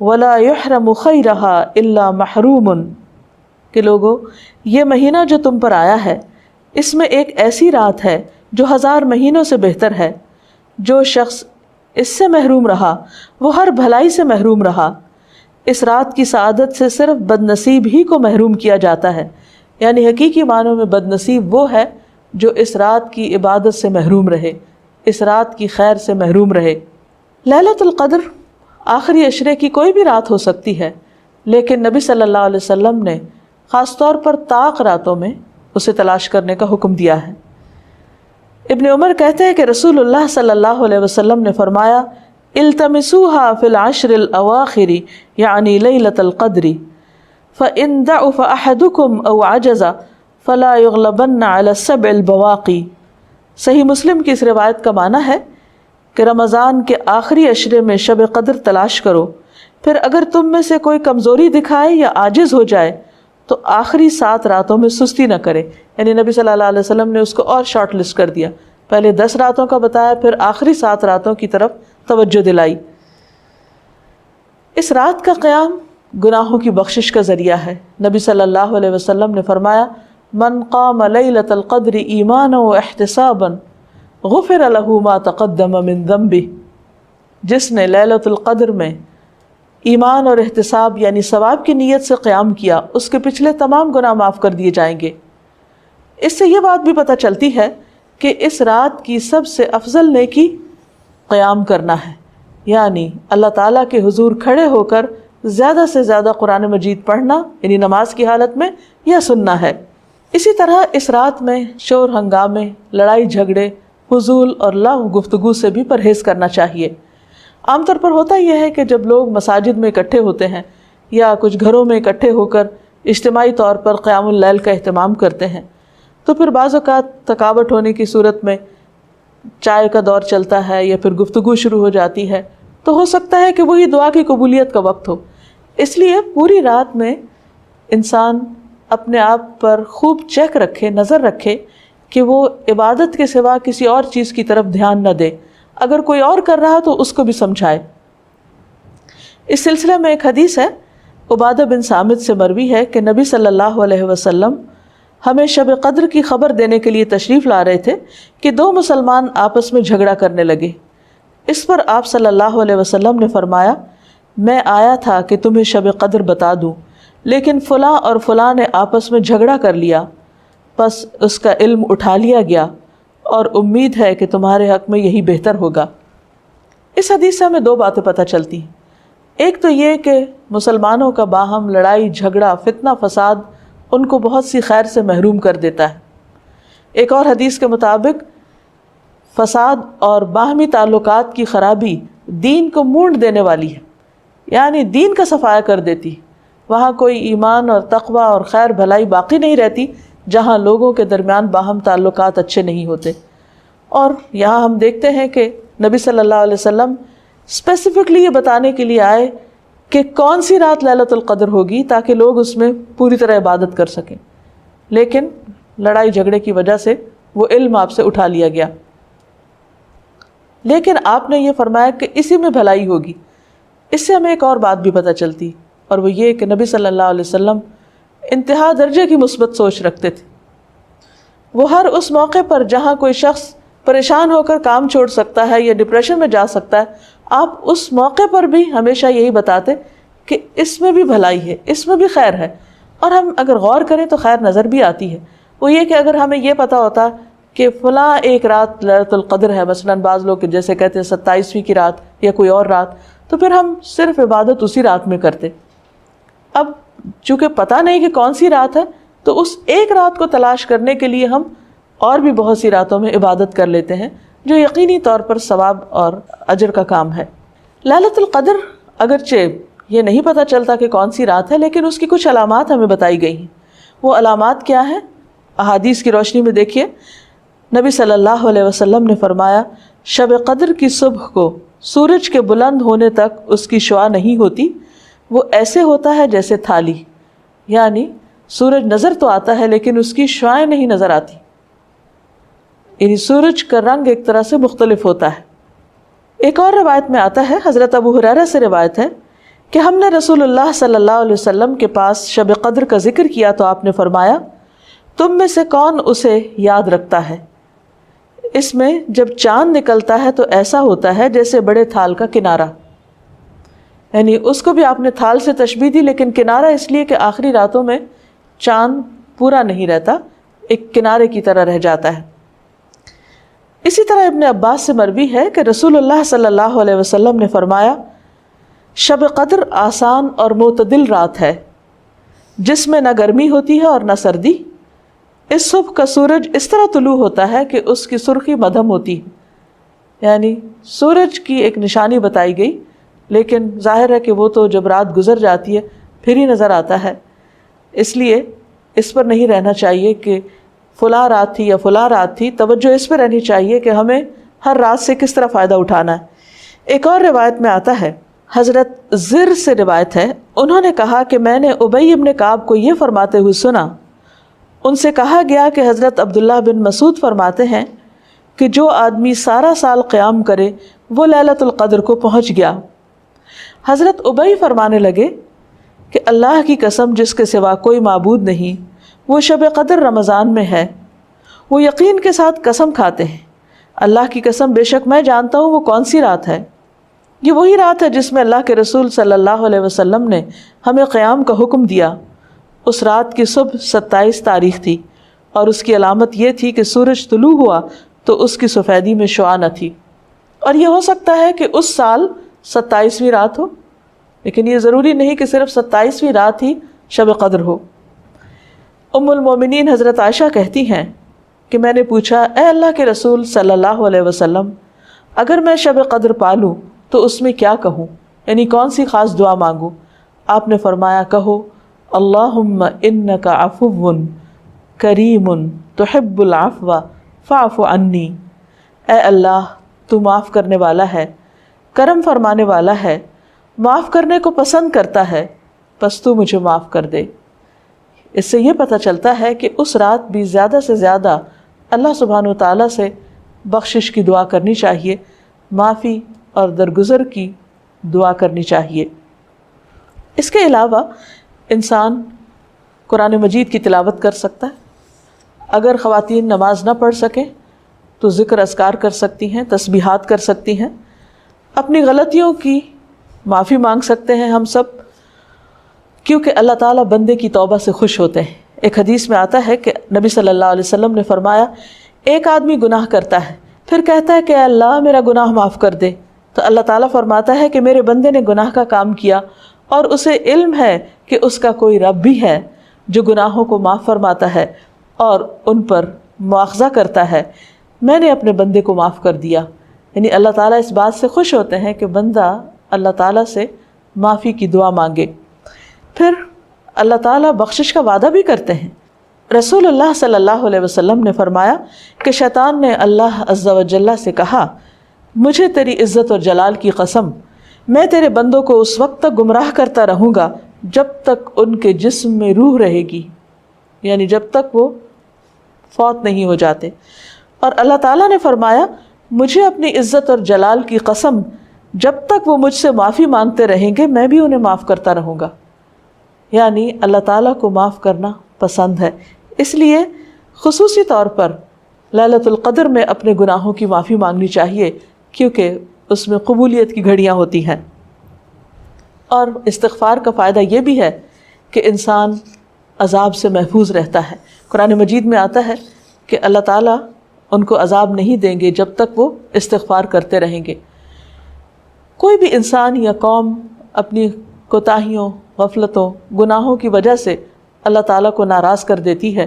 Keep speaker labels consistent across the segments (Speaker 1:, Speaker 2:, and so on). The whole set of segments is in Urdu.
Speaker 1: ولا يحرم خيرها الا محروم، کہ لوگو یہ مہینہ جو تم پر آیا ہے اس میں ایک ایسی رات ہے جو 1000 مہینوں سے بہتر ہے، جو شخص اس سے محروم رہا وہ ہر بھلائی سے محروم رہا۔ اس رات کی سعادت سے صرف بد نصیب ہی کو محروم کیا جاتا ہے، یعنی حقیقی معنوں میں بد نصیب وہ ہے جو اس رات کی عبادت سے محروم رہے، اس رات کی خیر سے محروم رہے۔ لیلۃ القدر آخری عشرے کی کوئی بھی رات ہو سکتی ہے، لیکن نبی صلی اللہ علیہ وسلم نے خاص طور پر طاق راتوں میں اسے تلاش کرنے کا حکم دیا ہے۔ ابن عمر کہتے ہیں کہ رسول اللہ صلی اللہ علیہ وسلم نے فرمایا التمسوها في العشر الأواخر يعني ليلة القدر فإن ضعف أحدكم أو عجز فلا يغلبن على السبع البواقي۔ صحیح مسلم کی اس روایت کا معنی ہے کہ رمضان کے آخری عشرے میں شب قدر تلاش کرو، پھر اگر تم میں سے کوئی کمزوری دکھائے یا عاجز ہو جائے تو آخری 7 راتوں میں سستی نہ کرے۔ یعنی نبی صلی اللہ علیہ وسلم نے اس کو اور شارٹ لسٹ کر دیا، پہلے 10 راتوں کا بتایا، پھر آخری 7 راتوں کی طرف توجہ دلائی۔ اس رات کا قیام گناہوں کی بخشش کا ذریعہ ہے۔ نبی صلی اللہ علیہ وسلم نے فرمایا من قام لیلۃ القدر ایمانا واحتسابا غفر له ما تقدم من ذنبه، جس نے لیلۃ القدر میں ایمان اور احتساب یعنی ثواب کی نیت سے قیام کیا، اس کے پچھلے تمام گناہ معاف کر دیے جائیں گے۔ اس سے یہ بات بھی پتہ چلتی ہے کہ اس رات کی سب سے افضل نیکی قیام کرنا ہے، یعنی اللہ تعالیٰ کے حضور کھڑے ہو کر زیادہ سے زیادہ قرآن مجید پڑھنا، یعنی نماز کی حالت میں، یا سننا ہے۔ اسی طرح اس رات میں شور ہنگامے، لڑائی جھگڑے، فضول اور لغو گفتگو سے بھی پرہیز کرنا چاہیے۔ عام طور پر ہوتا یہ ہے کہ جب لوگ مساجد میں اکٹھے ہوتے ہیں یا کچھ گھروں میں اکٹھے ہو کر اجتماعی طور پر قیام اللیل کا اہتمام کرتے ہیں تو پھر بعض اوقات تھکاوٹ ہونے کی صورت میں چائے کا دور چلتا ہے یا پھر گفتگو شروع ہو جاتی ہے، تو ہو سکتا ہے کہ وہی دعا کی قبولیت کا وقت ہو۔ اس لیے پوری رات میں انسان اپنے آپ پر خوب چیک رکھے، نظر رکھے کہ وہ عبادت کے سوا کسی اور چیز کی طرف دھیان نہ دے، اگر کوئی اور کر رہا تو اس کو بھی سمجھائے۔ اس سلسلے میں ایک حدیث ہے، عبادہ بن صامت سے مروی ہے کہ نبی صلی اللہ علیہ وسلم ہمیں شب قدر کی خبر دینے کے لیے تشریف لا رہے تھے کہ 2 مسلمان آپس میں جھگڑا کرنے لگے۔ اس پر آپ صلی اللہ علیہ وسلم نے فرمایا میں آیا تھا کہ تمہیں شب قدر بتا دوں، لیکن فلاں اور فلاں نے آپس میں جھگڑا کر لیا، پس اس کا علم اٹھا لیا گیا اور امید ہے کہ تمہارے حق میں یہی بہتر ہوگا۔ اس حدیث سے ہمیں 2 باتیں پتہ چلتی ہیں۔ ایک تو یہ کہ مسلمانوں کا باہم لڑائی جھگڑا فتنہ فساد ان کو بہت سی خیر سے محروم کر دیتا ہے۔ ایک اور حدیث کے مطابق فساد اور باہمی تعلقات کی خرابی دین کو مونڈ دینے والی ہے، یعنی دین کا صفایا کر دیتی۔ وہاں کوئی ایمان اور تقوی اور خیر بھلائی باقی نہیں رہتی جہاں لوگوں کے درمیان باہم تعلقات اچھے نہیں ہوتے۔ اور یہاں ہم دیکھتے ہیں کہ نبی صلی اللہ علیہ وسلم اسپیسیفکلی یہ بتانے کے لیے آئے کہ کون سی رات لیلۃ القدر ہوگی تاکہ لوگ اس میں پوری طرح عبادت کر سکیں، لیکن لڑائی جھگڑے کی وجہ سے وہ علم آپ سے اٹھا لیا گیا۔ لیکن آپ نے یہ فرمایا کہ اسی میں بھلائی ہوگی۔ اس سے ہمیں ایک اور بات بھی پتہ چلتی، اور وہ یہ کہ نبی صلی اللہ علیہ وسلم انتہا درجے کی مثبت سوچ رکھتے تھے۔ وہ ہر اس موقع پر جہاں کوئی شخص پریشان ہو کر کام چھوڑ سکتا ہے یا ڈپریشن میں جا سکتا ہے، آپ اس موقع پر بھی ہمیشہ یہی بتاتے کہ اس میں بھی بھلائی ہے، اس میں بھی خیر ہے۔ اور ہم اگر غور کریں تو خیر نظر بھی آتی ہے۔ وہ یہ کہ اگر ہمیں یہ پتہ ہوتا کہ فلاں ایک رات لیلۃ القدر ہے، مثلاً بعض لوگ جیسے کہتے ہیں 27ویں کی رات یا کوئی اور رات، تو پھر ہم صرف عبادت اسی رات میں کرتے۔ اب چونکہ پتہ نہیں کہ کون سی رات ہے تو اس ایک رات کو تلاش کرنے کے لیے ہم اور بھی بہت سی راتوں میں عبادت کر لیتے ہیں، جو یقینی طور پر ثواب اور اجر کا کام ہے۔ لیلۃ القدر اگرچہ یہ نہیں پتہ چلتا کہ کون سی رات ہے، لیکن اس کی کچھ علامات ہمیں بتائی گئی ہیں۔ وہ علامات کیا ہیں؟ احادیث کی روشنی میں دیکھیے، نبی صلی اللہ علیہ وسلم نے فرمایا شب قدر کی صبح کو سورج کے بلند ہونے تک اس کی شعاع نہیں ہوتی، وہ ایسے ہوتا ہے جیسے تھالی، یعنی سورج نظر تو آتا ہے لیکن اس کی شعائیں نہیں نظر آتی، یعنی سورج کا رنگ ایک طرح سے مختلف ہوتا ہے۔ ایک اور روایت میں آتا ہے، حضرت ابو ہریرہ سے روایت ہے کہ ہم نے رسول اللہ صلی اللہ علیہ وسلم کے پاس شب قدر کا ذکر کیا تو آپ نے فرمایا تم میں سے کون اسے یاد رکھتا ہے؟ اس میں جب چاند نکلتا ہے تو ایسا ہوتا ہے جیسے بڑے تھال کا کنارہ، یعنی اس کو بھی آپ نے تھال سے تشبیہ دی، لیکن کنارہ اس لیے کہ آخری راتوں میں چاند پورا نہیں رہتا، ایک کنارے کی طرح رہ جاتا ہے۔ اسی طرح ابن عباس سے مروی ہے کہ رسول اللہ صلی اللہ علیہ وسلم نے فرمایا شب قدر آسان اور معتدل رات ہے جس میں نہ گرمی ہوتی ہے اور نہ سردی۔ اس صبح کا سورج اس طرح طلوع ہوتا ہے کہ اس کی سرخی مدھم ہوتی ہے، یعنی سورج کی ایک نشانی بتائی گئی، لیکن ظاہر ہے کہ وہ تو جب رات گزر جاتی ہے پھر ہی نظر آتا ہے، اس لیے اس پر نہیں رہنا چاہیے کہ فلاں رات تھی یا فلاں رات تھی، توجہ اس پہ رہنی چاہیے کہ ہمیں ہر رات سے کس طرح فائدہ اٹھانا ہے۔ ایک اور روایت میں آتا ہے، حضرت زر سے روایت ہے، انہوں نے کہا کہ میں نے ابی ابن کعب کو یہ فرماتے ہوئے سنا، ان سے کہا گیا کہ حضرت عبداللہ بن مسعود فرماتے ہیں کہ جو آدمی سارا سال قیام کرے وہ لیلۃ القدر کو پہنچ گیا۔ حضرت ابی فرمانے لگے کہ اللہ کی قسم جس کے سوا کوئی معبود نہیں، وہ شب قدر رمضان میں ہے۔ وہ یقین کے ساتھ قسم کھاتے ہیں، اللہ کی قسم بے شک میں جانتا ہوں وہ کون سی رات ہے۔ یہ وہی رات ہے جس میں اللہ کے رسول صلی اللہ علیہ وسلم نے ہمیں قیام کا حکم دیا۔ اس رات کی صبح 27 تاریخ تھی اور اس کی علامت یہ تھی کہ سورج طلوع ہوا تو اس کی سفیدی میں شعاع نہ تھی، اور یہ ہو سکتا ہے کہ اس سال 27ویں رات ہو، لیکن یہ ضروری نہیں کہ صرف 27ویں رات ہی شب قدر ہو۔ ام المومنین حضرت عائشہ کہتی ہیں کہ میں نے پوچھا اے اللہ کے رسول صلی اللہ علیہ وسلم، اگر میں شب قدر پالوں تو اس میں کیا کہوں، یعنی کون سی خاص دعا مانگوں؟ آپ نے فرمایا کہو اللہم انک عفو کریم تحب العفو فاعف عنی، اے اللہ تو معاف کرنے والا ہے، کرم فرمانے والا ہے، معاف کرنے کو پسند کرتا ہے، پس تو مجھے معاف کر دے۔ اس سے یہ پتہ چلتا ہے کہ اس رات بھی زیادہ سے زیادہ اللہ سبحانہ وتعالیٰ سے بخشش کی دعا کرنی چاہیے، معافی اور درگزر کی دعا کرنی چاہیے۔ اس کے علاوہ انسان قرآن مجید کی تلاوت کر سکتا ہے، اگر خواتین نماز نہ پڑھ سکیں تو ذکر اذکار کر سکتی ہیں، تسبیحات کر سکتی ہیں، اپنی غلطیوں کی معافی مانگ سکتے ہیں ہم سب، کیونکہ اللہ تعالیٰ بندے کی توبہ سے خوش ہوتے ہیں۔ ایک حدیث میں آتا ہے کہ نبی صلی اللہ علیہ وسلم نے فرمایا ایک آدمی گناہ کرتا ہے پھر کہتا ہے کہ اے اللہ میرا گناہ معاف کر دے، تو اللہ تعالیٰ فرماتا ہے کہ میرے بندے نے گناہ کا کام کیا اور اسے علم ہے کہ اس کا کوئی رب بھی ہے جو گناہوں کو معاف فرماتا ہے اور ان پر مواخذہ کرتا ہے، میں نے اپنے بندے کو معاف کر دیا۔ یعنی اللہ تعالیٰ اس بات سے خوش ہوتے ہیں کہ بندہ اللہ تعالیٰ سے معافی کی دعا مانگے۔ پھر اللہ تعالیٰ بخشش کا وعدہ بھی کرتے ہیں۔ رسول اللہ صلی اللہ علیہ وسلم نے فرمایا کہ شیطان نے اللہ عز و جل سے کہا مجھے تیری عزت اور جلال کی قسم، میں تیرے بندوں کو اس وقت تک گمراہ کرتا رہوں گا جب تک ان کے جسم میں روح رہے گی، یعنی جب تک وہ فوت نہیں ہو جاتے۔ اور اللہ تعالیٰ نے فرمایا مجھے اپنی عزت اور جلال کی قسم، جب تک وہ مجھ سے معافی مانگتے رہیں گے میں بھی انہیں معاف کرتا رہوں گا۔ یعنی اللہ تعالیٰ کو معاف کرنا پسند ہے، اس لیے خصوصی طور پر لیلۃ القدر میں اپنے گناہوں کی معافی مانگنی چاہیے، کیونکہ اس میں قبولیت کی گھڑیاں ہوتی ہیں۔ اور استغفار کا فائدہ یہ بھی ہے کہ انسان عذاب سے محفوظ رہتا ہے۔ قرآن مجید میں آتا ہے کہ اللہ تعالیٰ ان کو عذاب نہیں دیں گے جب تک وہ استغفار کرتے رہیں گے۔ کوئی بھی انسان یا قوم اپنی کوتاہیوں، غفلتوں، گناہوں کی وجہ سے اللہ تعالیٰ کو ناراض کر دیتی ہے،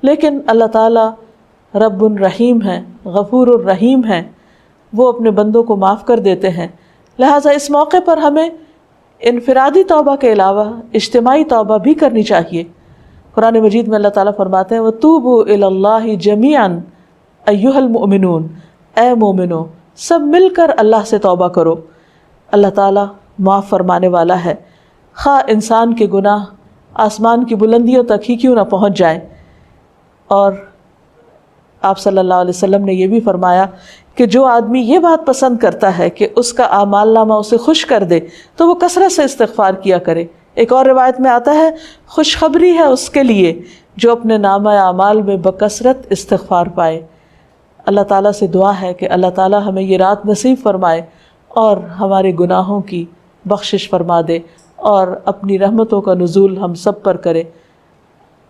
Speaker 1: لیکن اللہ تعالیٰ رب الرحیم ہیں، غفور الرحیم ہیں، وہ اپنے بندوں کو معاف کر دیتے ہیں۔ لہٰذا اس موقع پر ہمیں انفرادی توبہ کے علاوہ اجتماعی توبہ بھی کرنی چاہیے۔ قرآن مجید میں اللہ تعالیٰ فرماتے ہیں وَتُوبُوا إِلَى اللَّهِ جَمِيعًا أَيُّهَا الْمُؤْمِنُونَ، اے مومنو سب مل کر اللہ سے توبہ کرو، اللہ تعالیٰ معاف فرمانے والا ہے، خواہ انسان کے گناہ آسمان کی بلندیوں تک ہی کیوں نہ پہنچ جائیں۔ اور آپ صلی اللہ علیہ وسلم نے یہ بھی فرمایا کہ جو آدمی یہ بات پسند کرتا ہے کہ اس کا اعمال نامہ اسے خوش کر دے تو وہ کثرت سے استغفار کیا کرے۔ ایک اور روایت میں آتا ہے خوشخبری ہے اس کے لیے جو اپنے نامہ اعمال میں بکثرت استغفار پائے۔ اللہ تعالیٰ سے دعا ہے کہ اللہ تعالیٰ ہمیں یہ رات نصیب فرمائے اور ہمارے گناہوں کی بخشش فرما دے اور اپنی رحمتوں کا نزول ہم سب پر کرے۔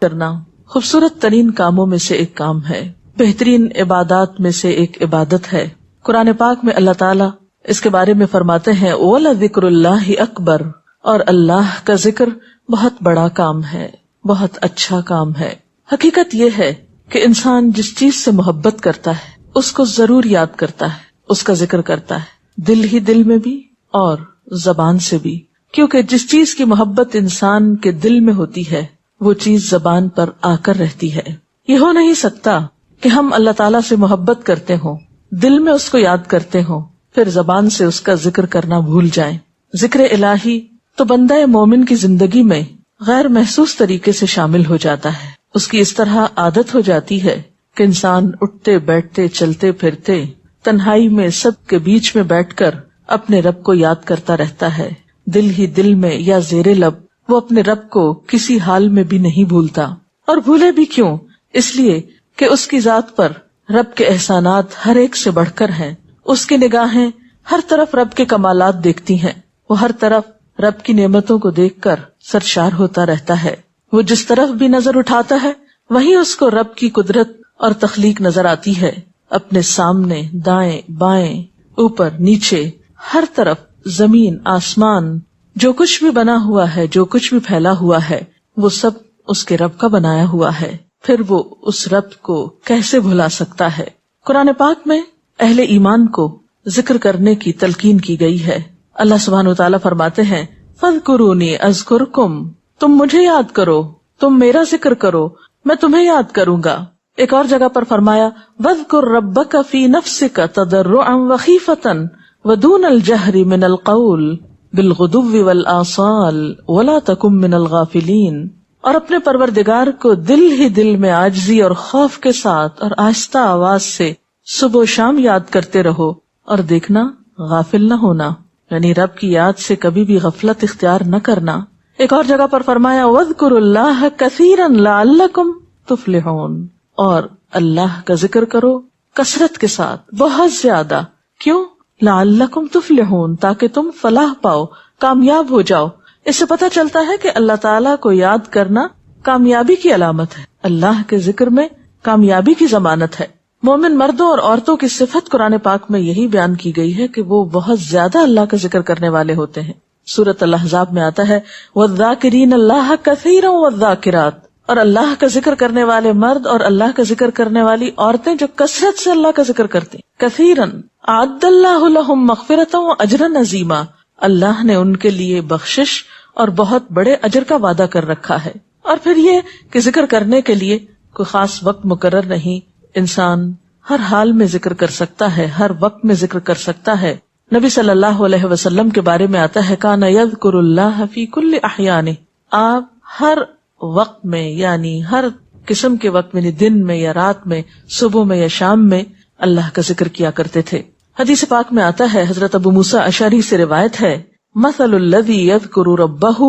Speaker 1: کرنا خوبصورت ترین کاموں میں سے ایک کام ہے، بہترین عبادات میں سے ایک عبادت ہے۔ قرآن پاک میں اللہ تعالیٰ اس کے بارے میں فرماتے ہیں وَلَذِكْرُ اللَّهِ أَكْبَرُ، اور اللہ کا ذکر بہت بڑا کام ہے، بہت اچھا کام ہے۔ حقیقت یہ ہے کہ انسان جس چیز سے محبت کرتا ہے اس کو ضرور یاد کرتا ہے، اس کا ذکر کرتا ہے، دل ہی دل میں بھی اور زبان سے بھی، کیونکہ جس چیز کی محبت انسان کے دل میں ہوتی ہے وہ چیز زبان پر آ کر رہتی ہے۔ یہ ہو نہیں سکتا کہ ہم اللہ تعالیٰ سے محبت کرتے ہوں، دل میں اس کو یاد کرتے ہوں، پھر زبان سے اس کا ذکر کرنا بھول جائیں۔ ذکر الہی تو بندہ مومن کی زندگی میں غیر محسوس طریقے سے شامل ہو جاتا ہے، اس کی اس طرح عادت ہو جاتی ہے کہ انسان اٹھتے بیٹھتے چلتے پھرتے تنہائی میں سب کے بیچ میں بیٹھ کر اپنے رب کو یاد کرتا رہتا ہے، دل ہی دل میں یا زیر لب وہ اپنے رب کو کسی حال میں بھی نہیں بھولتا۔ اور بھولے بھی کیوں؟ اس لیے کہ اس کی ذات پر رب کے احسانات ہر ایک سے بڑھ کر ہیں، اس کی نگاہیں ہر طرف رب کے کمالات دیکھتی ہیں، وہ ہر طرف رب کی نعمتوں کو دیکھ کر سرشار ہوتا رہتا ہے۔ وہ جس طرف بھی نظر اٹھاتا ہے وہیں اس کو رب کی قدرت اور تخلیق نظر آتی ہے، اپنے سامنے، دائیں بائیں، اوپر نیچے، ہر طرف زمین آسمان، جو کچھ بھی بنا ہوا ہے، جو کچھ بھی پھیلا ہوا ہے، وہ سب اس کے رب کا بنایا ہوا ہے، پھر وہ اس رب کو کیسے بھلا سکتا ہے۔ قرآن پاک میں اہل ایمان کو ذکر کرنے کی تلقین کی گئی ہے۔ اللہ سبحانہ وتعالیٰ فرماتے ہیں فَاذْكُرُونِي أَذْكُرْكُمْ، تم مجھے یاد کرو، تم میرا ذکر کرو، میں تمہیں یاد کروں گا۔ ایک اور جگہ پر فرمایا وَاذْكُرْ رَبَّكَ فِي نَفْسِكَ تَضَرُّعًا وَخِيفَةً وَدُونَ الْجَهْرِ مِنَ الْقَوْلِ بِالْغُدُوِّ وَالْآصَالِ وَلَا تَكُن مِّنَ الْغَافِلِينَ، اور اپنے پروردگار کو دل ہی دل میں عاجزی اور خوف کے ساتھ اور آہستہ آواز سے صبح و شام یاد کرتے رہو اور دیکھنا غافل نہ ہونا، یعنی رب کی یاد سے کبھی بھی غفلت اختیار نہ کرنا۔ ایک اور جگہ پر فرمایا وَاذْكُرُوا اللَّهَ كَثِيرًا لَعَلَّكُمْ تُفْلِحُونَ، اور اللہ کا ذکر کرو کثرت کے ساتھ، بہت زیادہ۔ کیوں؟ لَعَلَّكُمْ تُفْلِحُونَ، تاکہ تم فلاح پاؤ، کامیاب ہو جاؤ۔ اس سے پتہ چلتا ہے کہ اللہ تعالیٰ کو یاد کرنا کامیابی کی علامت ہے، اللہ کے ذکر میں کامیابی کی ضمانت ہے۔ مومن مردوں اور عورتوں کی صفت قرآن پاک میں یہی بیان کی گئی ہے کہ وہ بہت زیادہ اللہ کا ذکر کرنے والے ہوتے ہیں۔ سورۃ الاحزاب میں آتا ہے وَالذَّاكِرِينَ اللَّهَ كَثِيرًا وَالذَّاكِرَاتِ، اور اللہ کا ذکر کرنے والے مرد اور اللہ کا ذکر کرنے والی عورتیں جو کثرت سے اللہ کا ذکر کرتے ہیں۔ کثیرن اعد اللہ لہم مغفرۃ واجرا عظیما، اللہ نے ان کے لیے بخشش اور بہت بڑے اجر کا وعدہ کر رکھا ہے۔ اور پھر یہ کہ ذکر کرنے کے لیے کوئی خاص وقت مقرر نہیں، انسان ہر حال میں ذکر کر سکتا ہے، ہر وقت میں ذکر کر سکتا ہے۔ نبی صلی اللہ علیہ وسلم کے بارے میں آتا ہے کان یذکر اللہ فی کل احیانہ، آپ ہر وقت میں یعنی ہر قسم کے وقت میں، یعنی دن میں یا رات میں، صبح میں یا شام میں اللہ کا ذکر کیا کرتے تھے۔ حدیث پاک میں آتا ہے، حضرت ابو موسیٰ اشعری سے روایت ہے مثل الذی یذکر ربہ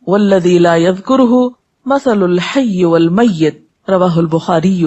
Speaker 1: والذی لا یذکرہ مثل الحی والمیت، رواہ البخاری۔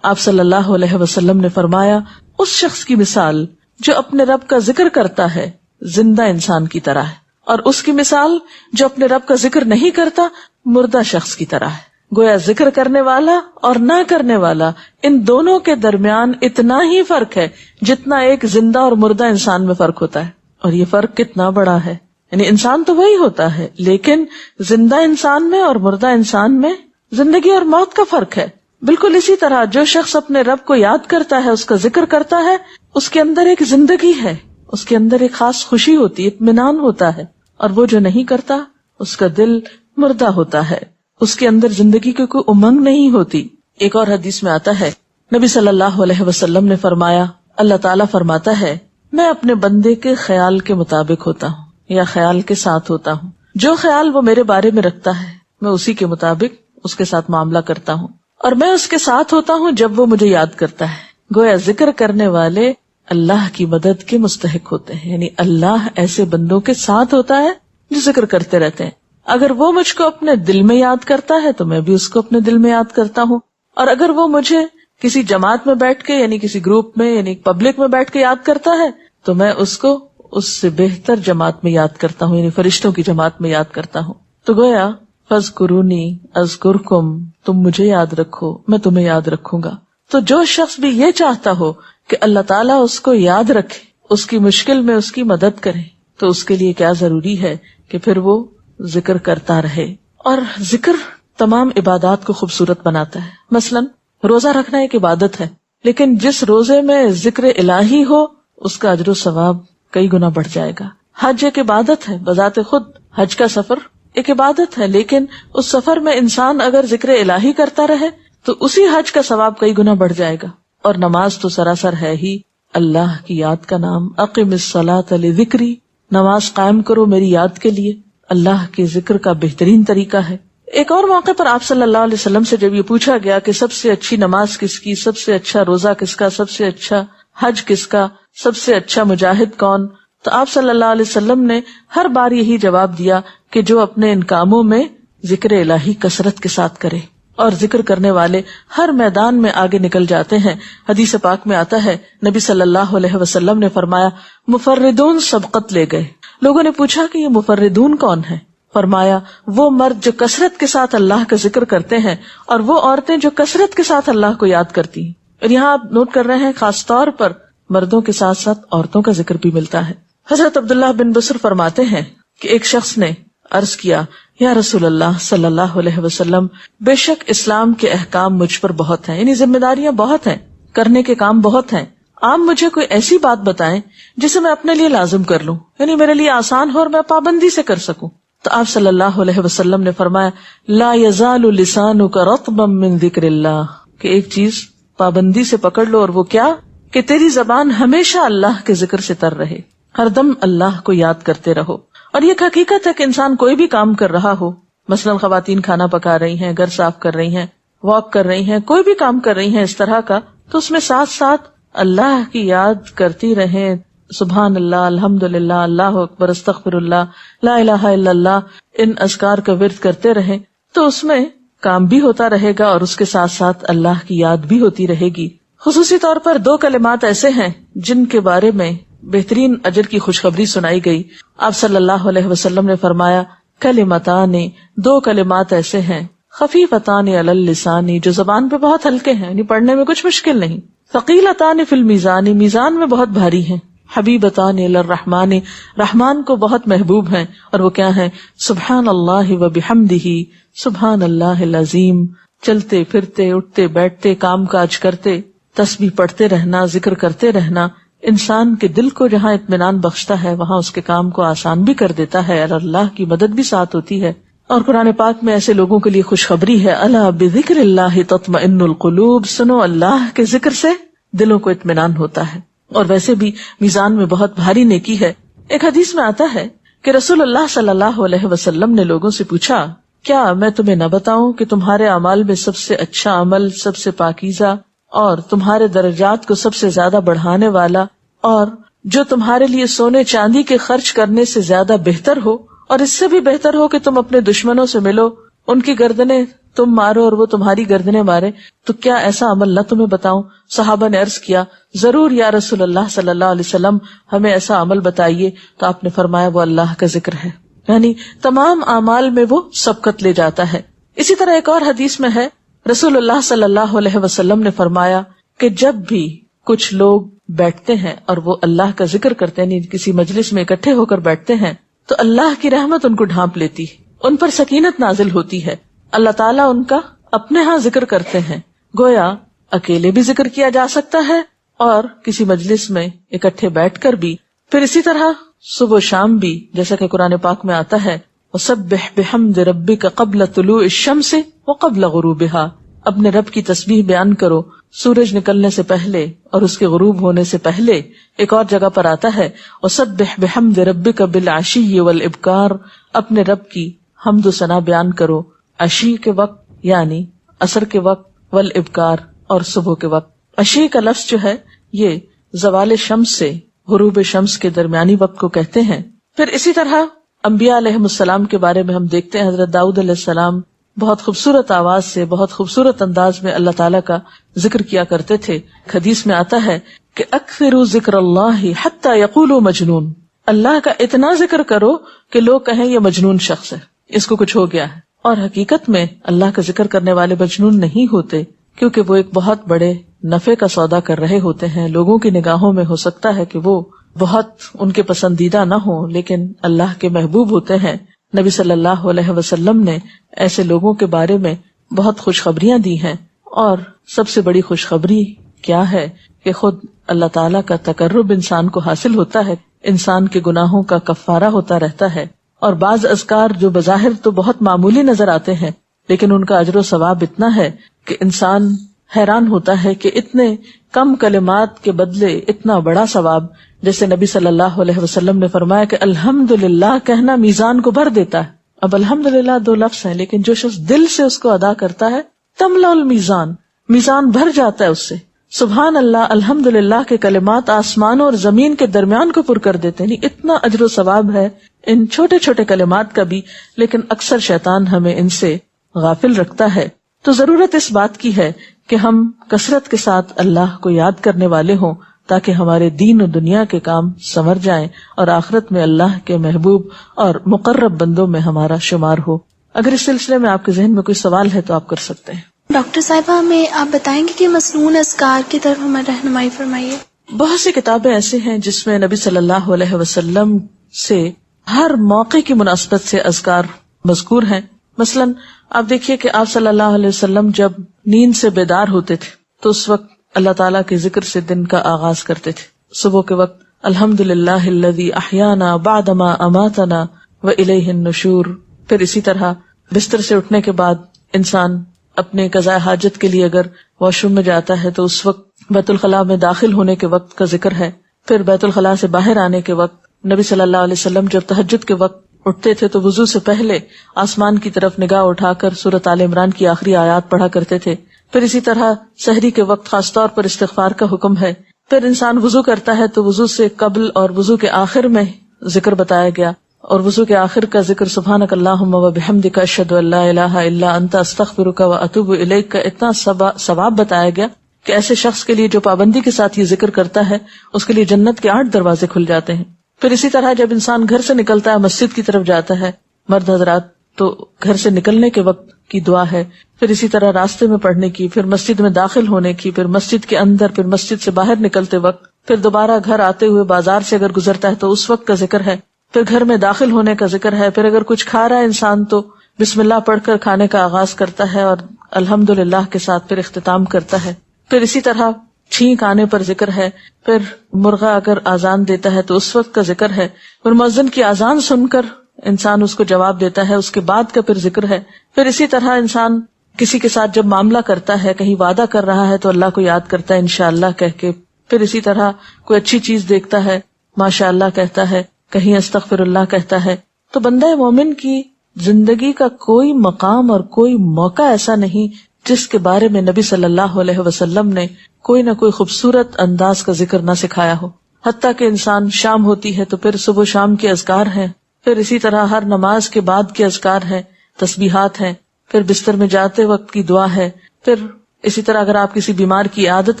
Speaker 1: آپ صلی اللہ علیہ وسلم نے فرمایا اس شخص کی مثال جو اپنے رب کا ذکر کرتا ہے زندہ انسان کی طرح ہے، اور اس کی مثال جو اپنے رب کا ذکر نہیں کرتا مردہ شخص کی طرح ہے۔ گویا ذکر کرنے والا اور نہ کرنے والا، ان دونوں کے درمیان اتنا ہی فرق ہے جتنا ایک زندہ اور مردہ انسان میں فرق ہوتا ہے۔ اور یہ فرق کتنا بڑا ہے، یعنی انسان تو وہی ہوتا ہے لیکن زندہ انسان میں اور مردہ انسان میں زندگی اور موت کا فرق ہے۔ بالکل اسی طرح جو شخص اپنے رب کو یاد کرتا ہے، اس کا ذکر کرتا ہے، اس کے اندر ایک زندگی ہے، اس کے اندر ایک خاص خوشی ہوتی ہے، اطمینان ہوتا ہے۔ اور وہ جو نہیں کرتا اس کا دل مردہ ہوتا ہے، اس کے اندر زندگی کی کوئی امنگ نہیں ہوتی۔ ایک اور حدیث میں آتا ہے نبی صلی اللہ علیہ وسلم نے فرمایا، اللہ تعالیٰ فرماتا ہے میں اپنے بندے کے خیال کے مطابق ہوتا ہوں یا خیال کے ساتھ ہوتا ہوں، جو خیال وہ میرے بارے میں رکھتا ہے میں اسی کے مطابق اس کے ساتھ معاملہ کرتا ہوں، اور میں اس کے ساتھ ہوتا ہوں جب وہ مجھے یاد کرتا ہے۔ گویا ذکر کرنے والے اللہ کی مدد کے مستحق ہوتے ہیں. یعنی اللہ ایسے بندوں کے ساتھ ہوتا ہے جو ذکر کرتے رہتے ہیں. اگر وہ مجھ کو اپنے دل میں یاد کرتا ہے تو میں بھی اس کو اپنے دل میں یاد کرتا ہوں, اور اگر وہ مجھے کسی جماعت میں بیٹھ کے یعنی کسی گروپ میں یعنی پبلک میں بیٹھ کے یاد کرتا ہے تو میں اس کو اس سے بہتر جماعت میں یاد کرتا ہوں, یعنی فرشتوں کی جماعت میں یاد کرتا ہوں. تو گویا فاذکرونی اذکرکم, تم مجھے یاد رکھو میں تمہیں یاد رکھوں گا. تو جو شخص بھی یہ چاہتا ہو کہ اللہ تعالیٰ اس کو یاد رکھے, اس کی مشکل میں اس کی مدد کرے, تو اس کے لیے کیا ضروری ہے کہ پھر وہ ذکر کرتا رہے. اور ذکر تمام عبادات کو خوبصورت بناتا ہے. مثلاً روزہ رکھنا ایک عبادت ہے, لیکن جس روزے میں ذکر الہی ہو اس کا اجر و ثواب کئی گنا بڑھ جائے گا. حج ایک عبادت ہے بذات خود, حج کا سفر ایک عبادت ہے, لیکن اس سفر میں انسان اگر ذکر الہی کرتا رہے تو اسی حج کا ثواب کئی گنا بڑھ جائے گا. اور نماز تو سراسر ہے ہی اللہ کی یاد کا نام. اقم الصلاۃ لذکری, نماز قائم کرو میری یاد کے لیے. اللہ کے ذکر کا بہترین طریقہ ہے. ایک اور موقع پر آپ صلی اللہ علیہ وسلم سے جب یہ پوچھا گیا کہ سب سے اچھی نماز کس کی, سب سے اچھا روزہ کس کا, سب سے اچھا حج کس کا, سب سے اچھا مجاہد کون, تو آپ صلی اللہ علیہ وسلم نے ہر بار یہی جواب دیا کہ جو اپنے ان کاموں میں ذکر الہی کثرت کے ساتھ کرے. اور ذکر کرنے والے ہر میدان میں آگے نکل جاتے ہیں. حدیث پاک میں آتا ہے نبی صلی اللہ علیہ وسلم نے فرمایا مفردون سبقت لے گئے. لوگوں نے پوچھا کہ یہ مفردون کون ہیں؟ فرمایا وہ مرد جو کثرت کے ساتھ اللہ کا ذکر کرتے ہیں اور وہ عورتیں جو کثرت کے ساتھ اللہ کو یاد کرتی ہیں. اور یہاں آپ نوٹ کر رہے ہیں خاص طور پر مردوں کے ساتھ ساتھ عورتوں کا ذکر بھی ملتا ہے. حضرت عبداللہ بن بصر فرماتے ہیں کہ ایک شخص نے عرض کیا یا رسول اللہ صلی اللہ علیہ وسلم, بے شک اسلام کے احکام مجھ پر بہت ہیں, یعنی ذمہ داریاں بہت ہیں, کرنے کے کام بہت ہیں. آپ مجھے کوئی ایسی بات بتائیں جسے میں اپنے لیے لازم کر لوں, یعنی میرے لیے آسان ہو اور میں پابندی سے کر سکوں. تو آپ صلی اللہ علیہ وسلم نے فرمایا لا یزال لسانک رطبا من ذکر اللہ, کہ ایک چیز پابندی سے پکڑ لو, اور وہ کیا کہ تیری زبان ہمیشہ اللہ کے ذکر سے تر رہے, ہر دم اللہ کو یاد کرتے رہو. اور یہ حقیقت ہے کہ انسان کوئی بھی کام کر رہا ہو, مثلاً خواتین کھانا پکا رہی ہیں, گھر صاف کر رہی ہیں, واک کر رہی ہیں, کوئی بھی کام کر رہی ہیں اس طرح کا, تو اس میں ساتھ ساتھ اللہ کی یاد کرتی رہیں. سبحان اللہ, الحمدللہ, اللہ اکبر, استغفر اللہ, لا الہ الا اللہ, ان اذکار کا ورد کرتے رہیں, تو اس میں کام بھی ہوتا رہے گا اور اس کے ساتھ ساتھ اللہ کی یاد بھی ہوتی رہے گی. خصوصی طور پر 2 کلمات ایسے ہیں جن کے بارے میں بہترین اجر کی خوشخبری سنائی گئی. آپ صلی اللہ علیہ وسلم نے فرمایا کلمتان, 2 کلمات ایسے ہیں خفیفتان علی اللسان, جو زبان پہ بہت ہلکے ہیں, یعنی پڑھنے میں کچھ مشکل نہیں. ثقیلتان فی المیزان, میزان میں بہت بھاری ہیں. حبیبتان الی الرحمن, رحمان کو بہت محبوب ہیں, اور وہ کیا ہیں؟ سبحان اللہ و بحمدہ, سبحان اللہ العظیم. چلتے پھرتے, اٹھتے بیٹھتے, کام کاج کرتے, تسبیح پڑھتے رہنا, ذکر کرتے رہنا انسان کے دل کو جہاں اطمینان بخشتا ہے وہاں اس کے کام کو آسان بھی کر دیتا ہے, اور اللہ کی مدد بھی ساتھ ہوتی ہے. اور قرآن پاک میں ایسے لوگوں کے لیے خوشخبری ہے, الا بذکر اللہ تطمئن القلوب, سنو اللہ کے ذکر سے دلوں کو اطمینان ہوتا ہے. اور ویسے بھی میزان میں بہت بھاری نیکی ہے. ایک حدیث میں آتا ہے کہ رسول اللہ صلی اللہ علیہ وسلم نے لوگوں سے پوچھا کیا میں تمہیں نہ بتاؤں کہ تمہارے اعمال میں سب سے اچھا عمل, سب سے پاکیزہ اور تمہارے درجات کو سب سے زیادہ بڑھانے والا, اور جو تمہارے لیے سونے چاندی کے خرچ کرنے سے زیادہ بہتر ہو, اور اس سے بھی بہتر ہو کہ تم اپنے دشمنوں سے ملو, ان کی گردنیں تم مارو اور وہ تمہاری گردنیں مارے, تو کیا ایسا عمل نہ تمہیں بتاؤں؟ صحابہ نے عرض کیا ضرور یا رسول اللہ صلی اللہ علیہ وسلم, ہمیں ایسا عمل بتائیے. تو آپ نے فرمایا وہ اللہ کا ذکر ہے, یعنی تمام اعمال میں وہ سبقت لے جاتا ہے. اسی طرح ایک اور حدیث میں ہے رسول اللہ صلی اللہ علیہ وسلم نے فرمایا کہ جب بھی کچھ لوگ بیٹھتے ہیں اور وہ اللہ کا ذکر کرتے ہیں, یعنی کسی مجلس میں اکٹھے ہو کر بیٹھتے ہیں, تو اللہ کی رحمت ان کو ڈھانپ لیتی, ان پر سکینت نازل ہوتی ہے, اللہ تعالیٰ ان کا اپنے ہاں ذکر کرتے ہیں. گویا اکیلے بھی ذکر کیا جا سکتا ہے اور کسی مجلس میں اکٹھے بیٹھ کر بھی, پھر اسی طرح صبح و شام بھی, جیسا کہ قرآن پاک میں آتا ہے وَسَبِّحْ بِحَمْدِ رَبِّكَ قَبْلَ طُلُوعِ الشَّمْسِ وَقَبْلَ غُرُوبِهَا, اپنے رب کی تسبیح بیان کرو سورج نکلنے سے پہلے اور اس کے غروب ہونے سے پہلے. ایک اور جگہ پر آتا ہے وَسَبِّحْ بِحَمْدِ رَبِّكَ بِالْعَشِيِّ وَالْإِبْكَارِ, اپنے رب کی حمد و ثنا بیان کرو عشی کے وقت یعنی عصر کے وقت, والابکار اور صبح کے وقت. عشی کا لفظ جو ہے یہ زوال شمس سے غروب شمس کے درمیانی وقت کو کہتے ہیں. پھر اسی طرح انبیاء علیہ السلام کے بارے میں ہم دیکھتے ہیں حضرت داؤد علیہ السلام بہت خوبصورت آواز سے بہت خوبصورت انداز میں اللہ تعالیٰ کا ذکر کیا کرتے تھے. حدیث میں آتا ہے کہ اکثروا ذکر اللہ حتی یقولوا مجنون، اللہ کا اتنا ذکر کرو کہ لوگ کہیں یہ مجنون شخص ہے، اس کو کچھ ہو گیا ہے. اور حقیقت میں اللہ کا ذکر کرنے والے مجنون نہیں ہوتے، کیونکہ وہ ایک بہت بڑے نفع کا سودا کر رہے ہوتے ہیں. لوگوں کی نگاہوں میں ہو سکتا ہے کہ وہ بہت ان کے پسندیدہ نہ ہوں، لیکن اللہ کے محبوب ہوتے ہیں. نبی صلی اللہ علیہ وسلم نے ایسے لوگوں کے بارے میں بہت خوشخبریاں دی ہیں، اور سب سے بڑی خوشخبری کیا ہے کہ خود اللہ تعالیٰ کا تقرب انسان کو حاصل ہوتا ہے، انسان کے گناہوں کا کفارہ ہوتا رہتا ہے. اور بعض اذکار جو بظاہر تو بہت معمولی نظر آتے ہیں، لیکن ان کا اجر و ثواب اتنا ہے کہ انسان حیران ہوتا ہے کہ اتنے کم کلمات کے بدلے اتنا بڑا ثواب. جیسے نبی صلی اللہ علیہ وسلم نے فرمایا کہ الحمدللہ کہنا میزان کو بھر دیتا ہے. اب الحمدللہ 2 لفظ ہیں، لیکن جو شخص دل سے اس کو ادا کرتا ہے تملا المیزان، میزان بھر جاتا ہے اس سے. سبحان اللہ، الحمدللہ کے کلمات آسمانوں اور زمین کے درمیان کو پر کر دیتے ہیں. اتنا اجر و ثواب ہے ان چھوٹے چھوٹے کلمات کا بھی، لیکن اکثر شیطان ہمیں ان سے غافل رکھتا ہے. تو ضرورت اس بات کی ہے کہ ہم کثرت کے ساتھ اللہ کو یاد کرنے والے ہوں، تاکہ ہمارے دین و دنیا کے کام سنور جائیں اور آخرت میں اللہ کے محبوب اور مقرب بندوں میں ہمارا شمار ہو. اگر اس سلسلے میں آپ کے ذہن میں کوئی سوال ہے تو آپ کر سکتے ہیں.
Speaker 2: ڈاکٹر صاحبہ، ہمیں آپ بتائیں گے کہ مسنون اذکار کی طرف ہمیں رہنمائی فرمائیے.
Speaker 1: بہت سی کتابیں ایسے ہیں جس میں نبی صلی اللہ علیہ وسلم سے ہر موقع کی مناسبت سے اذکار مذکور ہیں. مثلا آپ دیکھیے کہ آپ صلی اللہ علیہ وسلم جب نیند سے بیدار ہوتے تھے تو اس وقت اللہ تعالیٰ کے ذکر سے دن کا آغاز کرتے تھے. صبح کے وقت الحمدللہ الذی احیانا بعدما اماتنا والیہ النشور. پھر اسی طرح بستر سے اٹھنے کے بعد انسان اپنے قضاء حاجت کے لیے اگر واش روم میں جاتا ہے تو اس وقت بیت الخلاء میں داخل ہونے کے وقت کا ذکر ہے. پھر بیت الخلاء سے باہر آنے کے وقت نبی صلی اللہ علیہ وسلم جب تہجد کے وقت اٹھتے تھے تو وضو سے پہلے آسمان کی طرف نگاہ اٹھا کر سورۃ آل عمران کی آخری آیات پڑھا کرتے تھے. پھر اسی طرح سحری کے وقت خاص طور پر استغفار کا حکم ہے. پھر انسان وضو کرتا ہے تو وضو سے قبل اور وضو کے آخر میں ذکر بتایا گیا، اور وضو کے آخر کا ذکر سبحانک اللہم و بحمدک اشہد ان لا الہ الا انت استغفرک و اتوب الیک کا اتنا ثواب بتایا گیا کہ ایسے شخص کے لیے جو پابندی کے ساتھ یہ ذکر کرتا ہے اس کے لیے جنت کے 8 دروازے کھل جاتے ہیں. پھر اسی طرح جب انسان گھر سے نکلتا ہے مسجد کی طرف جاتا ہے مرد حضرات تو گھر سے نکلنے کے وقت کی دعا ہے. پھر اسی طرح راستے میں پڑھنے کی، پھر مسجد میں داخل ہونے کی، پھر مسجد کے اندر، پھر مسجد سے باہر نکلتے وقت، پھر دوبارہ گھر آتے ہوئے بازار سے اگر گزرتا ہے تو اس وقت کا ذکر ہے. پھر گھر میں داخل ہونے کا ذکر ہے. پھر اگر کچھ کھا رہا ہے انسان تو بسم اللہ پڑھ کر کھانے کا آغاز کرتا ہے اور الحمدللہ کے ساتھ پھر اختتام کرتا ہے. پھر اسی طرح چھینک آنے پر ذکر ہے. پھر مرغا اگر آزان دیتا ہے تو اس وقت کا ذکر ہے. پھر مؤذن کی آزان سن کر انسان اس کو جواب دیتا ہے، اس کے بعد کا پھر ذکر ہے. پھر اسی طرح انسان کسی کے ساتھ جب معاملہ کرتا ہے، کہیں وعدہ کر رہا ہے تو اللہ کو یاد کرتا ہے انشاءاللہ کہہ کے. پھر اسی طرح کوئی اچھی چیز دیکھتا ہے ماشاءاللہ کہتا ہے، کہیں استغفر اللہ کہتا ہے. تو بندہ مومن کی زندگی کا کوئی مقام اور کوئی موقع ایسا نہیں جس کے بارے میں نبی صلی اللہ علیہ وسلم نے کوئی نہ کوئی خوبصورت انداز کا ذکر نہ سکھایا ہو. حتیٰ کہ انسان شام ہوتی ہے تو پھر صبح و شام کے اذکار ہیں. پھر اسی طرح ہر نماز کے بعد کے اذکار ہیں، تسبیحات ہیں. پھر بستر میں جاتے وقت کی دعا ہے. پھر اسی طرح اگر آپ کسی بیمار کی عیادت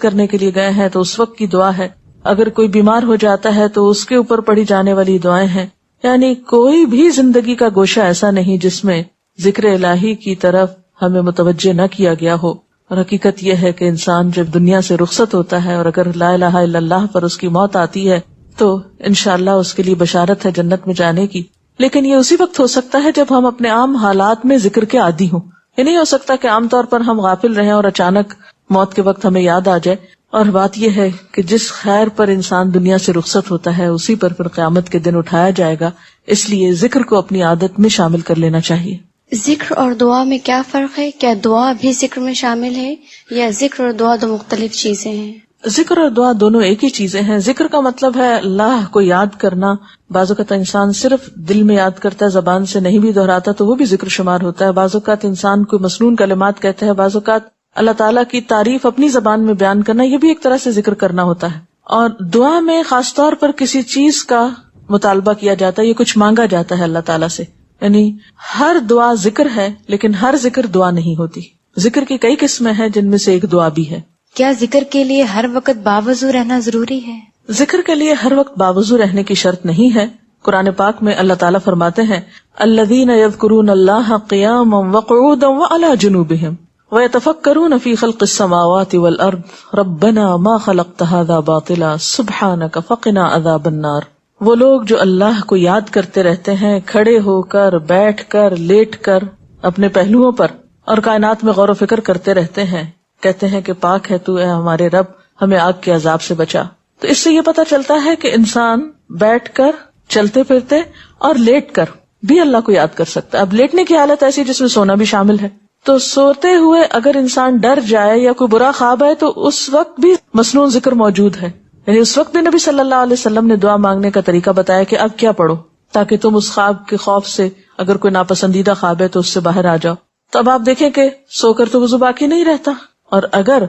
Speaker 1: کرنے کے لیے گئے ہیں تو اس وقت کی دعا ہے. اگر کوئی بیمار ہو جاتا ہے تو اس کے اوپر پڑھی جانے والی دعائیں ہیں. یعنی کوئی بھی زندگی کا گوشہ ایسا نہیں جس میں ذکر الہی کی طرف ہمیں متوجہ نہ کیا گیا ہو. اور حقیقت یہ ہے کہ انسان جب دنیا سے رخصت ہوتا ہے اور اگر لا الہ الا اللہ پر اس کی موت آتی ہے تو انشاءاللہ اس کے لیے بشارت ہے جنت میں جانے کی. لیکن یہ اسی وقت ہو سکتا ہے جب ہم اپنے عام حالات میں ذکر کے عادی ہوں. یہ نہیں ہو سکتا کہ عام طور پر ہم غافل رہیں اور اچانک موت کے وقت ہمیں یاد آ جائے. اور بات یہ ہے کہ جس خیر پر انسان دنیا سے رخصت ہوتا ہے اسی پر پھر قیامت کے دن اٹھایا جائے گا. اس لیے ذکر کو اپنی عادت میں شامل کر لینا چاہیے.
Speaker 2: ذکر اور دعا میں کیا فرق ہے؟ کیا دعا بھی ذکر میں شامل ہے یا ذکر اور دعا 2 مختلف چیزیں ہیں؟
Speaker 1: ذکر اور دعا دونوں ایک ہی چیزیں ہیں. ذکر کا مطلب ہے اللہ کو یاد کرنا. بعض اوقات انسان صرف دل میں یاد کرتا ہے، زبان سے نہیں بھی دہراتا تو وہ بھی ذکر شمار ہوتا ہے. بعض اوقات انسان کوئی مسنون کلمات کہتا ہے. بعض اوقات اللہ تعالیٰ کی تعریف اپنی زبان میں بیان کرنا، یہ بھی ایک طرح سے ذکر کرنا ہوتا ہے. اور دعا میں خاص طور پر کسی چیز کا مطالبہ کیا جاتا ہے، یہ کچھ مانگا جاتا ہے اللہ تعالیٰ سے. یعنی ہر دعا ذکر ہے لیکن ہر ذکر دعا نہیں ہوتی. ذکر کی کئی قسمیں ہیں جن میں سے ایک دعا بھی ہے.
Speaker 2: کیا ذکر کے لیے ہر وقت باوضو رہنا ضروری ہے؟
Speaker 1: ذکر کے لیے ہر وقت باوضو رہنے کی شرط نہیں ہے. قرآن پاک میں اللہ تعالیٰ فرماتے ہیں الذین یذکرون اللہ قیاما وقعودا وعلی جنوبہم ویتفکرون فی خلق السماوات والارض ربنا ما خلقت ھذا باطلا سبحانک فقنا عذاب النار. وہ لوگ جو اللہ کو یاد کرتے رہتے ہیں کھڑے ہو کر، بیٹھ کر، لیٹ کر، اپنے پہلوؤں پر، اور کائنات میں غور و فکر کرتے رہتے ہیں، کہتے ہیں کہ پاک ہے تو اے ہمارے رب، ہمیں آگ کے عذاب سے بچا. تو اس سے یہ پتہ چلتا ہے کہ انسان بیٹھ کر، چلتے پھرتے اور لیٹ کر بھی اللہ کو یاد کر سکتا ہے. اب لیٹنے کی حالت ایسی جس میں سونا بھی شامل ہے، تو سوتے ہوئے اگر انسان ڈر جائے یا کوئی برا خواب ہے تو اس وقت بھی مسنون ذکر موجود ہے. یعنی اس وقت بھی نبی صلی اللہ علیہ وسلم نے دعا مانگنے کا طریقہ بتایا کہ اب کیا پڑھو تاکہ تم اس خواب کے خوف سے، اگر کوئی ناپسندیدہ خواب ہے تو اس سے باہر آ جاؤ. تو اب آپ دیکھیں کہ سو کر تو وضو باقی نہیں رہتا، اور اگر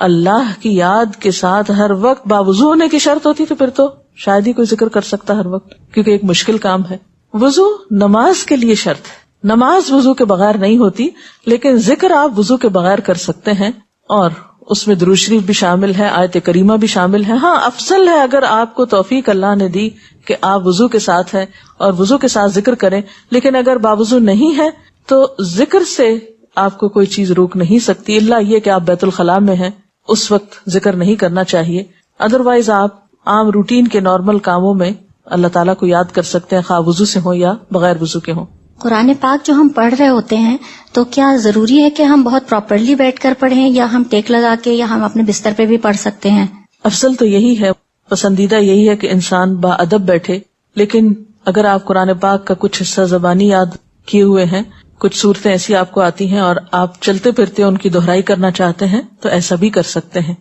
Speaker 1: اللہ کی یاد کے ساتھ ہر وقت باوضو ہونے کی شرط ہوتی تو پھر تو شاید ہی کوئی ذکر کر سکتا ہر وقت، کیونکہ ایک مشکل کام ہے. وضو نماز کے لیے شرط ہے، نماز وضو کے بغیر نہیں ہوتی، لیکن ذکر آپ وضو کے بغیر کر سکتے ہیں، اور اس میں درود شریف بھی شامل ہے، آیت کریمہ بھی شامل ہے. ہاں افضل ہے اگر آپ کو توفیق اللہ نے دی کہ آپ وضو کے ساتھ ہیں اور وضو کے ساتھ ذکر کریں، لیکن اگر باوضو نہیں ہے تو ذکر سے آپ کو کوئی چیز روک نہیں سکتی، الا یہ کہ آپ بیت الخلاء میں ہیں، اس وقت ذکر نہیں کرنا چاہیے. ادروائز آپ عام روٹین کے نارمل کاموں میں اللہ تعالیٰ کو یاد کر سکتے ہیں، خواہ وضو سے ہوں یا بغیر وضو کے ہوں.
Speaker 2: قرآن پاک جو ہم پڑھ رہے ہوتے ہیں تو کیا ضروری ہے کہ ہم بہت پراپرلی بیٹھ کر پڑھیں، یا ہم ٹیک لگا کے، یا ہم اپنے بستر پہ بھی پڑھ سکتے ہیں؟
Speaker 1: افضل تو یہی ہے، پسندیدہ یہی ہے کہ انسان با ادب بیٹھے. لیکن اگر آپ قرآن پاک کا کچھ حصہ زبانی یاد کیے ہوئے ہیں، کچھ صورتیں ایسی آپ کو آتی ہیں اور آپ چلتے پھرتے ان کی دہرائی کرنا چاہتے ہیں تو ایسا بھی کر سکتے ہیں.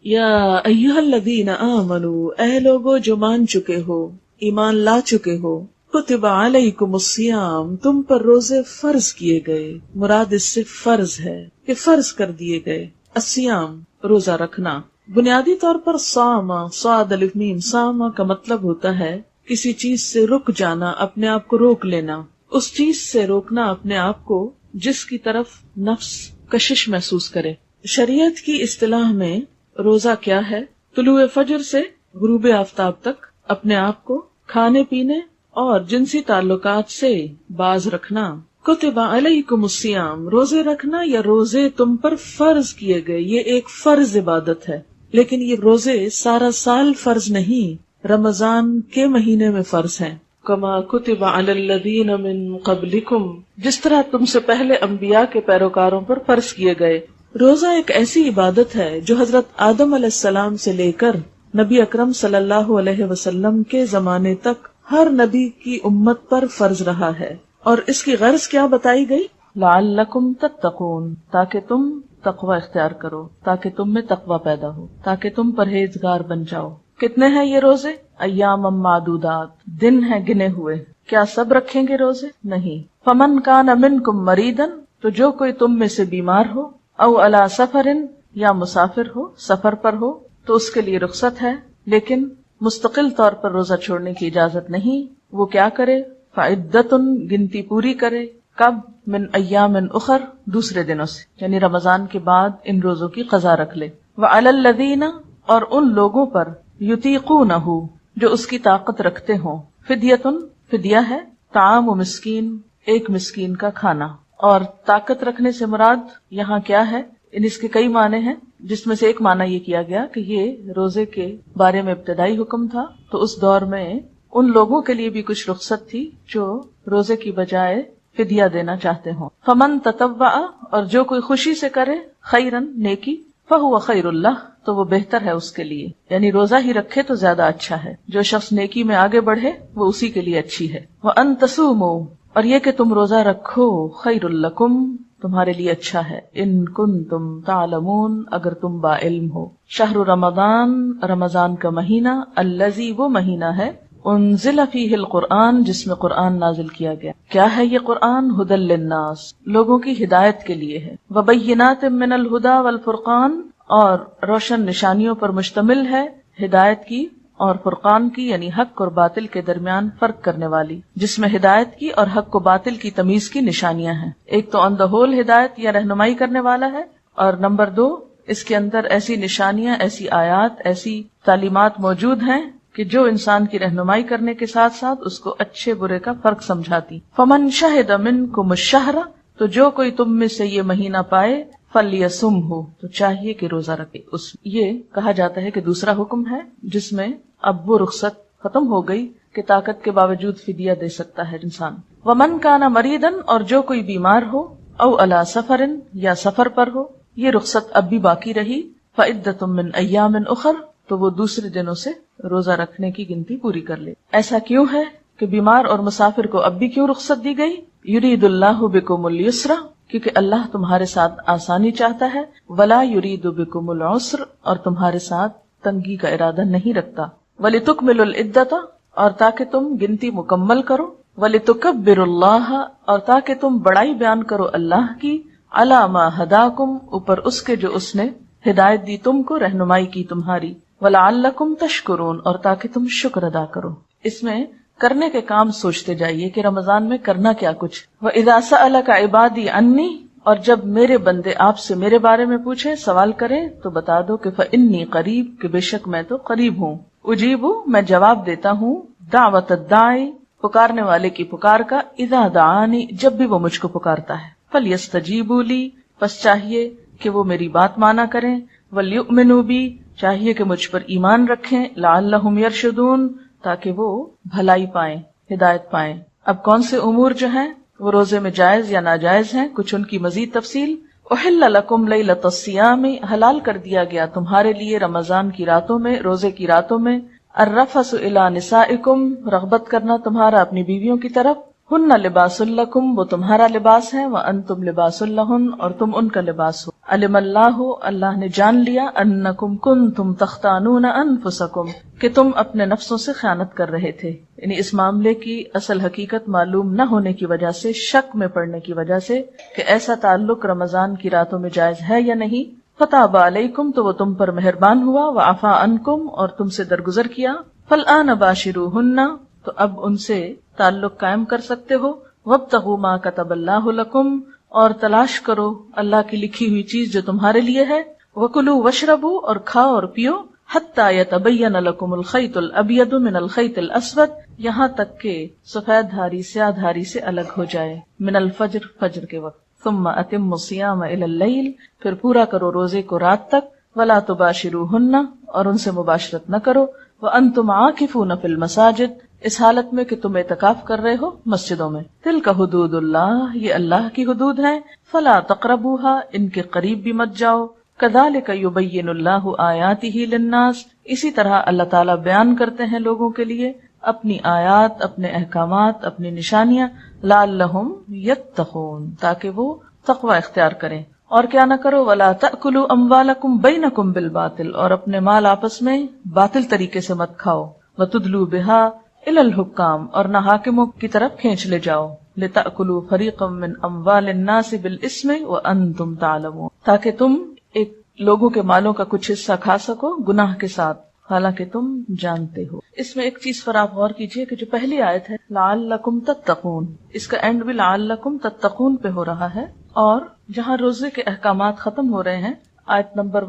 Speaker 1: یا ایھا الذین آمنوا، اے لوگو جو مان چکے ہو، ایمان لا چکے ہو، کتب علیکم الصیام، تم پر روزے فرض کیے گئے. مراد اس سے فرض ہے کہ فرض کر دیے گئے. الصیام روزہ رکھنا. بنیادی طور پر صاما، صاد الف میم، صاما کا مطلب ہوتا ہے کسی چیز سے رک جانا، اپنے آپ کو روک لینا، اس چیز سے روکنا اپنے آپ کو جس کی طرف نفس کشش محسوس کرے. شریعت کی اصطلاح میں روزہ کیا ہے؟ طلوع فجر سے غروب آفتاب تک اپنے آپ کو کھانے پینے اور جنسی تعلقات سے باز رکھنا. کتب علیکم الصیام، روزے رکھنا یا روزے تم پر فرض کیے گئے، یہ ایک فرض عبادت ہے. لیکن یہ روزے سارا سال فرض نہیں، رمضان کے مہینے میں فرض ہیں. کما کتب علی الذین من قبلکم، جس طرح تم سے پہلے انبیاء کے پیروکاروں پر فرض کیے گئے. روزہ ایک ایسی عبادت ہے جو حضرت آدم علیہ السلام سے لے کر نبی اکرم صلی اللہ علیہ وسلم کے زمانے تک ہر نبی کی امت پر فرض رہا ہے. اور اس کی غرض کیا بتائی گئی؟ لعلکم تتقون، تاکہ تم تقوی اختیار کرو، تاکہ تم میں تقوی پیدا ہو، تاکہ تم پرہیزگار بن جاؤ. کتنے ہیں یہ روزے؟ ایام معدودات، دن ہیں گنے ہوئے. کیا سب رکھیں گے روزے؟ نہیں. فمن کان منکم مریضا، تو جو کوئی تم میں سے بیمار ہو، او علی سفر، یا مسافر ہو، سفر پر ہو، تو اس کے لیے رخصت ہے، لیکن مستقل طور پر روزہ چھوڑنے کی اجازت نہیں. وہ کیا کرے؟ فعدۃ، گنتی پوری کرے. کب؟ من ایام اخر، دوسرے دنوں سے، یعنی رمضان کے بعد ان روزوں کی قضا رکھ لے. وعلی الذین، اور ان لوگوں پر، یطیقونہ، جو اس کی طاقت رکھتے ہوں. فدیۃ، فدیہ ہے طعام و مسکین، ایک مسکین کا کھانا. اور طاقت رکھنے سے مراد یہاں کیا ہے؟ اس کے کئی معنی ہیں، جس میں سے ایک معنی یہ کیا گیا کہ یہ روزے کے بارے میں ابتدائی حکم تھا، تو اس دور میں ان لوگوں کے لیے بھی کچھ رخصت تھی جو روزے کی بجائے فدیہ دینا چاہتے ہوں. فمن تطوع، اور جو کوئی خوشی سے کرے، خیرن، نیکی، فہو خیر اللہ، تو وہ بہتر ہے اس کے لیے. یعنی روزہ ہی رکھے تو زیادہ اچھا ہے. جو شخص نیکی میں آگے بڑھے وہ اسی کے لیے اچھی ہے. وَأَن تَصُومُوا، اور یہ کہ تم روزہ رکھو، خیر لکم، تمہارے لیے اچھا ہے. ان کنتم تعلمون، اگر تم با علم ہو. شہر رمضان، رمضان کا مہینہ، الذی، وہ مہینہ ہے، انزل فیہ القرآن، جس میں قرآن نازل کیا گیا. کیا ہے یہ قرآن؟ ھدی للناس، لوگوں کی ہدایت کے لیے ہے. وبینات من الھدی والفرقان، اور روشن نشانیوں پر مشتمل ہے، ہدایت کی اور فرقان کی یعنی حق اور باطل کے درمیان فرق کرنے والی، جس میں ہدایت کی اور حق و باطل کی تمیز کی نشانیاں ہیں۔ ایک تو آن دا ہول ہدایت یا رہنمائی کرنے والا ہے، اور نمبر 2 اس کے اندر ایسی نشانیاں، ایسی آیات، ایسی تعلیمات موجود ہیں کہ جو انسان کی رہنمائی کرنے کے ساتھ ساتھ اس کو اچھے برے کا فرق سمجھاتی۔ فمن شہد منکم الشہر، تو جو کوئی تم میں سے یہ مہینہ پائے، فلیصمہ، تو چاہیے کہ روزہ رکھے۔ یہ کہا جاتا ہے کہ دوسرا حکم ہے جس میں اب وہ رخصت ختم ہو گئی کہ طاقت کے باوجود فدیہ دے سکتا ہے انسان۔ ومن کان مریضا، اور جو کوئی بیمار ہو، او علی سفر، یا سفر پر ہو، یہ رخصت اب بھی باقی رہی، فعدۃ من ایام اخر، تو وہ دوسرے دنوں سے روزہ رکھنے کی گنتی پوری کر لے۔ ایسا کیوں ہے کہ بیمار اور مسافر کو اب بھی کیوں رخصت دی گئی؟ یرید اللہ بکم الیسر، کیونکہ اللہ تمہارے ساتھ آسانی چاہتا ہے، ولا یرید بکم العسر، اور تمہارے ساتھ تنگی کا ارادہ نہیں رکھتا، ولتکملوا العدۃ، اور تاکہ تم گنتی مکمل کرو، ولتکبروا اللہ، اور تاکہ تم بڑائی بیان کرو اللہ کی، علی ما ہداکم، اوپر اس کے جو اس نے ہدایت دی تم کو، رہنمائی کی تمہاری، ولعلکم تشکرون، اور تاکہ تم شکر ادا کرو۔ اس میں کرنے کے کام سوچتے جائیے کہ رمضان میں کرنا کیا کچھ۔ وَإِذَا سَأَلَكَ عِبَادِي عَنِّي، اور جب میرے بندے آپ سے میرے بارے میں پوچھیں، سوال کریں، تو بتا دو کہ فَإِنِّي قریب، کہ بے شک میں تو قریب ہوں، اجیبو، میں جواب دیتا ہوں، دعوت الداعی، پکارنے والے کی پکار کا، اذا دعانی، جب بھی وہ مجھ کو پکارتا ہے، فَلْيَسْتَجِيبُوا لِي، پس چاہیے کہ وہ میری بات مانا کریں، وَلْيُؤْمِنُوا بِي، چاہیے کہ مجھ پر ایمان رکھیں، لعلہم یرشدون، تاکہ وہ بھلائی پائیں، ہدایت پائیں۔ اب کون سے امور جو ہیں وہ روزے میں جائز یا ناجائز ہیں، کچھ ان کی مزید تفصیل۔ احل لکم لیلۃ الصیام، حلال کر دیا گیا تمہارے لیے رمضان کی راتوں میں، روزے کی راتوں میں، الرفث الی نسائکم، رغبت کرنا تمہارا اپنی بیویوں کی طرف، ہن لباس لکم، وہ تمہارا لباس ہے، وانتم لباس لہن، اور تم ان کا لباس ہو۔ علم اللہ، اللہ نے جان لیا، انکم کنتم تختانون انفسکم، کہ تم اپنے نفسوں سے خیانت کر رہے تھے، یعنی اس معاملے کی اصل حقیقت معلوم نہ ہونے کی وجہ سے، شک میں پڑنے کی وجہ سے کہ ایسا تعلق رمضان کی راتوں میں جائز ہے یا نہیں، فتاب علیکم، تو وہ تم پر مہربان ہوا، وعفا عنکم، اور تم سے درگزر کیا، فالآن باشروہن، تو اب ان سے تعلق قائم کر سکتے ہو، وابتغوا ما کتب اللہ لکم، اور تلاش کرو اللہ کی لکھی ہوئی چیز جو تمہارے لیے ہے، وکلوا واشربوا، اور کھاؤ اور پیو، حتی یتبین لکم الخیط الابیض من الخیط الاسود، یہاں تک کہ سفید دھاری سیاہ دھاری سے الگ ہو جائے، من الفجر، فجر کے وقت، ثم اتموا الصیام الی اللیل، پھر پورا کرو روزے کو رات تک، ولا تباشروہن، اور ان سے مباشرت نہ کرو، وانتم عاکفون فی المساجد، اس حالت میں کہ تم اعتکاف کر رہے ہو مسجدوں میں، تلک حدود اللہ، یہ اللہ کی حدود ہیں، فلا تقربوها، ان کے قریب بھی مت جاؤ، کذالک یبین اللہ آیاتہ للناس، اسی طرح اللہ تعالیٰ بیان کرتے ہیں لوگوں کے لیے اپنی آیات، اپنے احکامات، اپنی نشانیاں، لعلہم یتقون، تاکہ وہ تقوی اختیار کریں۔ اور کیا نہ کرو، ولا تأکلوا اموالکم بینکم بالباطل، اور اپنے مال آپس میں باطل طریقے سے مت کھاؤ، وتدلوا بها الی الحکام، اور نہ حاکموں کی طرف کھینچ لے جاؤ، لتأکلوا فریقا من اموال الناس بالاسم وانتم تعلمون، تاکہ تم ایک لوگوں کے مالوں کا کچھ حصہ کھا سکو گناہ کے ساتھ، حالانکہ تم جانتے ہو۔ اس میں ایک چیز پر آپ غور کیجئے کہ جو پہلی آیت ہے لعلکم تتقون، اس کا اینڈ بھی لعلکم تتقون پہ ہو رہا ہے، اور جہاں روزے کے احکامات ختم ہو رہے ہیں آیت نمبر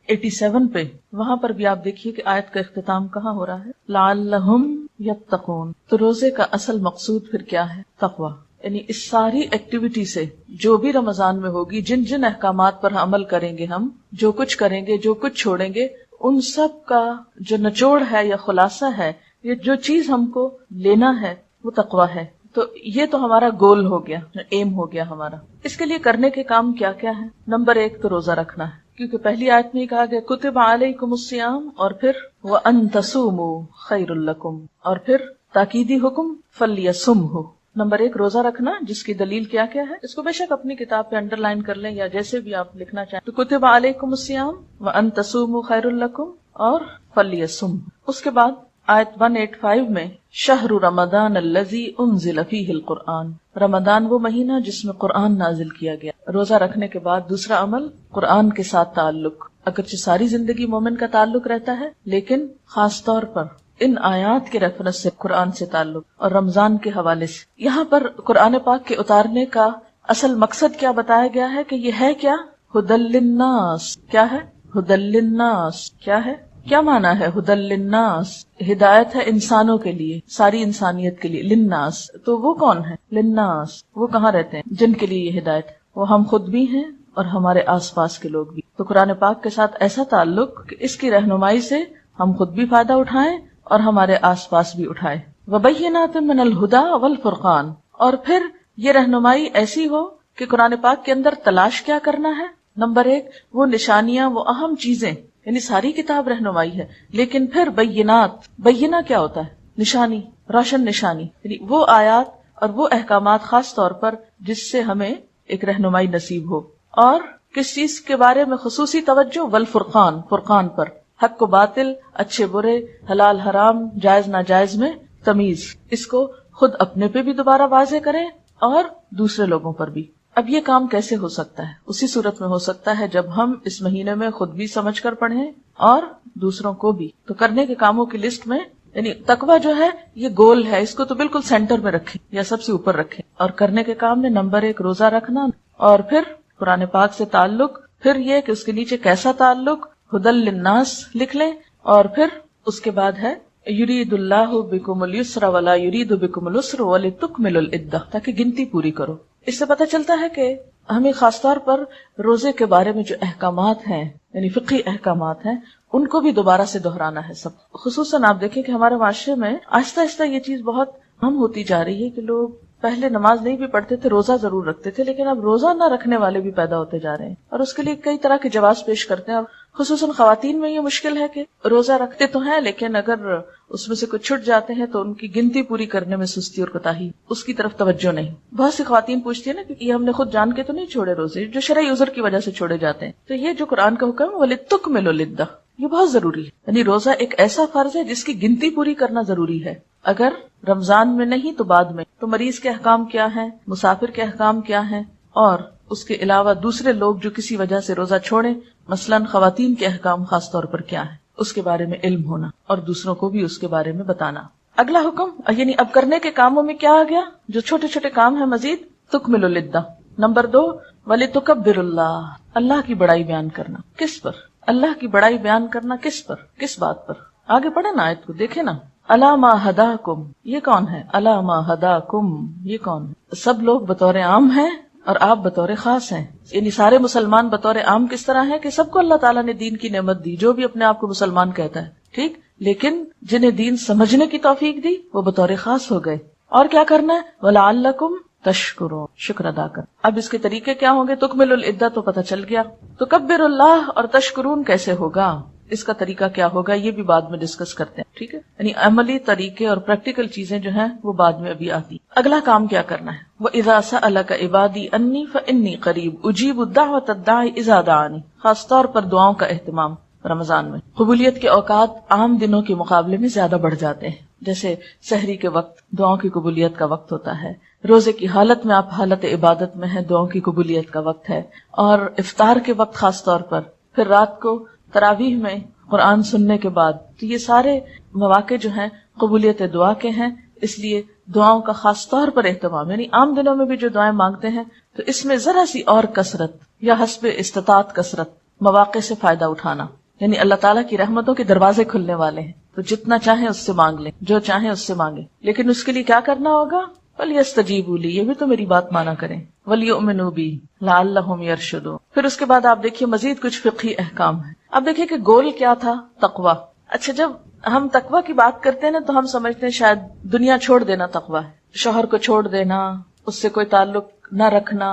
Speaker 1: 187 پہ، وہاں پر بھی آپ دیکھیے کہ آیت کا اختتام کہاں ہو رہا ہے، لعلہم یتقون۔ تو روزے کا اصل مقصود پھر کیا ہے؟ تقوی، یعنی اس ساری ایکٹیویٹی سے جو بھی رمضان میں ہوگی، جن جن احکامات پر عمل کریں گے، ہم جو کچھ کریں گے، جو کچھ چھوڑیں گے، ان سب کا جو نچوڑ ہے یا خلاصہ ہے، یہ جو چیز ہم کو لینا ہے وہ تقوی ہے۔ تو یہ تو ہمارا گول ہو گیا، ایم ہو گیا ہمارا۔ اس کے لیے کرنے کے کام کیا کیا ہے؟ نمبر 1 تو روزہ رکھنا ہے، کیونکہ پہلی آیت میں کہا گیا کتب علیکم الصیام، اور پھر وَأَن تَصُومُوا خَيْرٌ لَكُمْ، اور پھر تاکیدی حکم فَلْيَصُمْهُ۔ نمبر 1 روزہ رکھنا، جس کی دلیل کیا کیا ہے، اس کو بے شک اپنی کتاب پہ انڈر لائن کر لیں یا جیسے بھی آپ لکھنا چاہیں۔ تو کتب علیکم الصیام وَأَن تَصُومُوا خَيْرٌ لَكُمْ اور فَلْيَصُمْهُ۔ اس کے بعد آیت 185 میں شہر رمضان الذی انزل فیہ القرآن، رمضان وہ مہینہ جس میں قرآن نازل کیا گیا۔ روزہ رکھنے کے بعد دوسرا عمل قرآن کے ساتھ تعلق، اگرچہ ساری زندگی مومن کا تعلق رہتا ہے، لیکن خاص طور پر ان آیات کے ریفرنس سے قرآن سے تعلق اور رمضان کے حوالے سے یہاں پر قرآن پاک کے اتارنے کا اصل مقصد کیا بتایا گیا ہے کہ یہ ہے کیا؟ ہدی للناس. کیا ہے؟ ہدی للناس. کیا ہے؟ کیا معنی ہے ہدی للناس؟ ہدایت ہے انسانوں کے لیے، ساری انسانیت کے لیے. للناس تو وہ کون ہے؟ للناس وہ کہاں رہتے ہیں جن کے لیے یہ ہدایت ہے؟ وہ ہم خود بھی ہیں اور ہمارے آس پاس کے لوگ بھی. تو قرآن پاک کے ساتھ ایسا تعلق کہ اس کی رہنمائی سے ہم خود بھی فائدہ اٹھائیں اور ہمارے آس پاس بھی اٹھائیں. وبینات من الہدی والفرقان. اور پھر یہ رہنمائی ایسی ہو کہ قرآن پاک کے اندر تلاش کیا کرنا ہے. نمبر 1 وہ نشانیاں، وہ اہم چیزیں، یعنی ساری کتاب رہنمائی ہے، لیکن پھر بینات. بینہ کیا ہوتا ہے؟ نشانی، روشن نشانی، یعنی وہ آیات اور وہ احکامات خاص طور پر جس سے ہمیں ایک رہنمائی نصیب ہو. اور کس چیز کے بارے میں خصوصی توجہ؟ والفرقان، فرقان پر، حق و باطل، اچھے برے، حلال حرام، جائز ناجائز میں تمیز. اس کو خود اپنے پہ بھی دوبارہ واضح کریں اور دوسرے لوگوں پر بھی. اب یہ کام کیسے ہو سکتا ہے؟ اسی صورت میں ہو سکتا ہے جب ہم اس مہینے میں خود بھی سمجھ کر پڑھیں اور دوسروں کو بھی. تو کرنے کے کاموں کی لسٹ میں یعنی تقویٰ جو ہے یہ گول ہے، اس کو تو بالکل سینٹر میں رکھیں یا سب سے اوپر رکھیں. اور کرنے کے کام میں نمبر 1 روزہ رکھنا، اور پھر قرآن پاک سے تعلق، پھر یہ کہ اس کے نیچے کیسا تعلق، ہدی للناس لکھ لیں. اور پھر اس کے بعد ہے یرید اللہ بکم اليسر ولا یرید بکم العسر ولتکملوا العدہ، تاکہ گنتی پوری کرو. اس سے پتہ چلتا ہے کہ ہمیں خاص طور پر روزے کے بارے میں جو احکامات ہیں، یعنی فقہی احکامات ہیں، ان کو بھی دوبارہ سے دہرانا ہے. سب خصوصاً آپ دیکھیں کہ ہمارے معاشرے میں آہستہ آہستہ یہ چیز بہت اہم ہوتی جا رہی ہے کہ لوگ پہلے نماز نہیں بھی پڑھتے تھے، روزہ ضرور رکھتے تھے، لیکن اب روزہ نہ رکھنے والے بھی پیدا ہوتے جا رہے ہیں اور اس کے لیے کئی طرح کے جواز پیش کرتے ہیں. اور خصوصاً خواتین میں یہ مشکل ہے کہ روزہ رکھتے تو ہیں لیکن اگر اس میں سے کچھ چھٹ جاتے ہیں تو ان کی گنتی پوری کرنے میں سستی اور کوتاہی، اس کی طرف توجہ نہیں. بہت سی خواتین پوچھتی ہیں نا کہ یہ ہم نے خود جان کے تو نہیں چھوڑے روزے، جو شرعی عذر کی وجہ سے چھوڑے جاتے ہیں. تو یہ جو قرآن کا حکم ہے وَلِتُکْمِلُوا الْعِدَّةَ، یہ بہت ضروری ہے. یعنی روزہ ایک ایسا فرض ہے جس کی گنتی پوری کرنا ضروری ہے. اگر رمضان میں نہیں تو بعد میں. تو مریض کے احکام کیا ہیں، مسافر کے احکام کیا ہیں، اور اس کے علاوہ دوسرے لوگ جو کسی وجہ سے روزہ چھوڑیں، مثلاً خواتین کے احکام خاص طور پر کیا ہیں، اس کے بارے میں علم ہونا اور دوسروں کو بھی اس کے بارے میں بتانا. اگلا حکم یعنی اب کرنے کے کاموں میں کیا آ گیا؟ جو چھوٹے چھوٹے کام ہیں مزید، تکملوا العدہ. نمبر 2 وَلِتُكَبِّرُوا اللَّهَ، اللہ کی بڑائی بیان کرنا. کس پر؟ اللہ کی بڑائی بیان کرنا کس پر، کس بات پر؟ آگے پڑھیں نا آیت کو، دیکھیں نا. الا ما ہداکم، یہ کون ہے؟ الا ما ہداکم، یہ کون ہے؟ سب لوگ بطور عام ہیں اور آپ بطور خاص ہیں. یعنی سارے مسلمان بطور عام کس طرح ہیں کہ سب کو اللہ تعالیٰ نے دین کی نعمت دی، جو بھی اپنے آپ کو مسلمان کہتا ہے، ٹھیک. لیکن جنہیں دین سمجھنے کی توفیق دی وہ بطور خاص ہو گئے. اور کیا کرنا ہے؟ وَلَعَلَّكُمْ تشکرون، شکر ادا کر. اب اس کے طریقے کیا ہوں گے؟ تکمل العدہ تو پتہ چل گیا، تو کبر اللہ اور تشکرون کیسے ہوگا، اس کا طریقہ کیا ہوگا، یہ بھی بعد میں ڈسکس کرتے ہیں، ٹھیک ہے. یعنی عملی طریقے اور پریکٹیکل چیزیں جو ہیں وہ بعد میں ابھی آتی. اگلا کام کیا کرنا ہے؟ وَإِذَا سَأَلَكَ عِبَادِي أَنِّي فَإِنِّي قَرِيبٌ أُجِيبُ الدَّعْوَةَ الدَّاعِ إِذَا دَعَانِ. خاص طور پر دعاؤں کا اہتمام رمضان میں. قبولیت کے اوقات عام دنوں کے مقابلے میں زیادہ بڑھ جاتے ہیں. جیسے سحری کے وقت دعاؤں کی قبولیت کا وقت ہوتا ہے، روزے کی حالت میں آپ حالت عبادت میں ہیں، دعاؤں کی قبولیت کا وقت ہے، اور افطار کے وقت خاص طور پر، پھر رات کو تراویح میں قرآن سننے کے بعد. تو یہ سارے مواقع جو ہیں قبولیت دعا کے ہیں، اس لیے دعاؤں کا خاص طور پر اہتمام. یعنی عام دنوں میں بھی جو دعائیں مانگتے ہیں تو اس میں ذرا سی اور کثرت یا حسب استطاعت کثرت مواقع سے فائدہ اٹھانا. یعنی اللہ تعالیٰ کی رحمتوں کے دروازے کھلنے والے ہیں، تو جتنا چاہیں اس سے مانگ لیں، جو چاہیں اس سے مانگیں، لیکن اس کے لیے کیا کرنا ہوگا؟ وَلْيَسْتَجِيبُوا لِي، یہ بھی تو میری بات مانا کریں. وَلْيُؤْمِنُوا بِي لَعَلَّهُمْ يَرْشُدُونَ. پھر اس کے بعد آپ دیکھیے مزید کچھ فقہی احکام ہیں. اب دیکھیے کہ گول کیا تھا؟ تقویٰ. اچھا، جب ہم تقویٰ کی بات کرتے ہیں نا تو ہم سمجھتے ہیں شاید دنیا چھوڑ دینا تقویٰ ہے، شوہر کو چھوڑ دینا، اس سے کوئی تعلق نہ رکھنا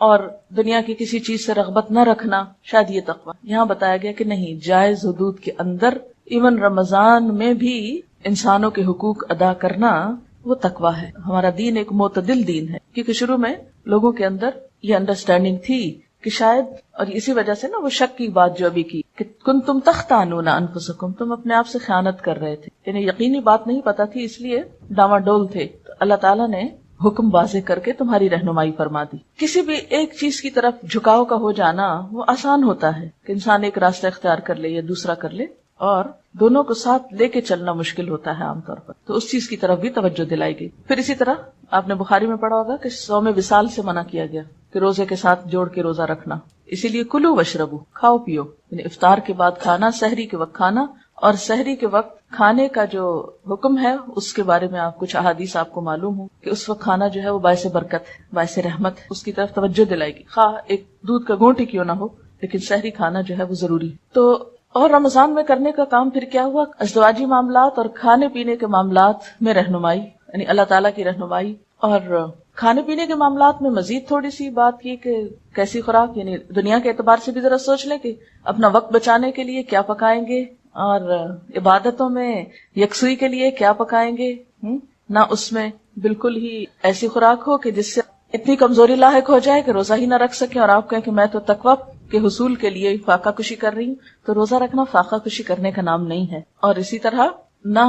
Speaker 1: اور دنیا کی کسی چیز سے رغبت نہ رکھنا، شاید یہ تقویٰ. یہاں بتایا گیا کہ نہیں، جائز حدود کے اندر ایون رمضان میں بھی انسانوں کے حقوق ادا کرنا وہ تقویٰ ہے. ہمارا دین ایک معتدل دین ہے، کیونکہ شروع میں لوگوں کے اندر یہ انڈرسٹینڈنگ تھی کہ شاید، اور اسی وجہ سے نا وہ شک کی بات جو ابھی کی کہ کنتم تختانون انفسکم، تم اپنے آپ سے خیانت کر رہے تھے، یعنی یقینی بات نہیں پتا تھی اس لیے ڈاواڈول تھے. تو اللہ تعالیٰ نے حکم واضح کر کے تمہاری رہنمائی فرما دی. کسی بھی ایک چیز کی طرف جھکاؤ کا ہو جانا وہ آسان ہوتا ہے کہ انسان ایک راستہ اختیار کر لے یا دوسرا کر لے، اور دونوں کو ساتھ لے کے چلنا مشکل ہوتا ہے عام طور پر. تو اس چیز کی طرف بھی توجہ دلائی گئی. پھر اسی طرح آپ نے بخاری میں پڑھا ہوگا کہ صوم وصال سے منع کیا گیا کہ روزے کے ساتھ جوڑ کے روزہ رکھنا. اسی لیے کلو وشربو، کھاؤ پیو، یعنی افطار کے بعد کھانا، سحری کے وقت کھانا. اور سحری کے وقت کھانے کا جو حکم ہے اس کے بارے میں آپ کچھ احادیث آپ کو معلوم ہو کہ اس وقت کھانا جو ہے وہ باعث برکت ہے، باعث رحمت ہے، اس کی طرف توجہ دلائے گی. خواہ ایک دودھ کا گھونٹ ہی کیوں نہ ہو، لیکن سحری کھانا جو ہے وہ ضروری. تو اور رمضان میں کرنے کا کام پھر کیا ہوا؟ ازدواجی معاملات اور کھانے پینے کے معاملات میں رہنمائی، یعنی اللہ تعالیٰ کی رہنمائی. اور کھانے پینے کے معاملات میں مزید تھوڑی سی بات کی کہ کیسی خوراک، یعنی دنیا کے اعتبار سے بھی ذرا سوچ لیں کہ اپنا وقت بچانے کے لیے کیا پکائیں گے، اور عبادتوں میں یکسوئی کے لیے کیا پکائیں گے. نہ اس میں بالکل ہی ایسی خوراک ہو کہ جس سے اتنی کمزوری لاحق ہو جائے کہ روزہ ہی نہ رکھ سکیں اور آپ کہیں کہ میں تو تقویٰ کے حصول کے لیے فاقہ کشی کر رہی ہوں. تو روزہ رکھنا فاقہ کشی کرنے کا نام نہیں ہے. اور اسی طرح نہ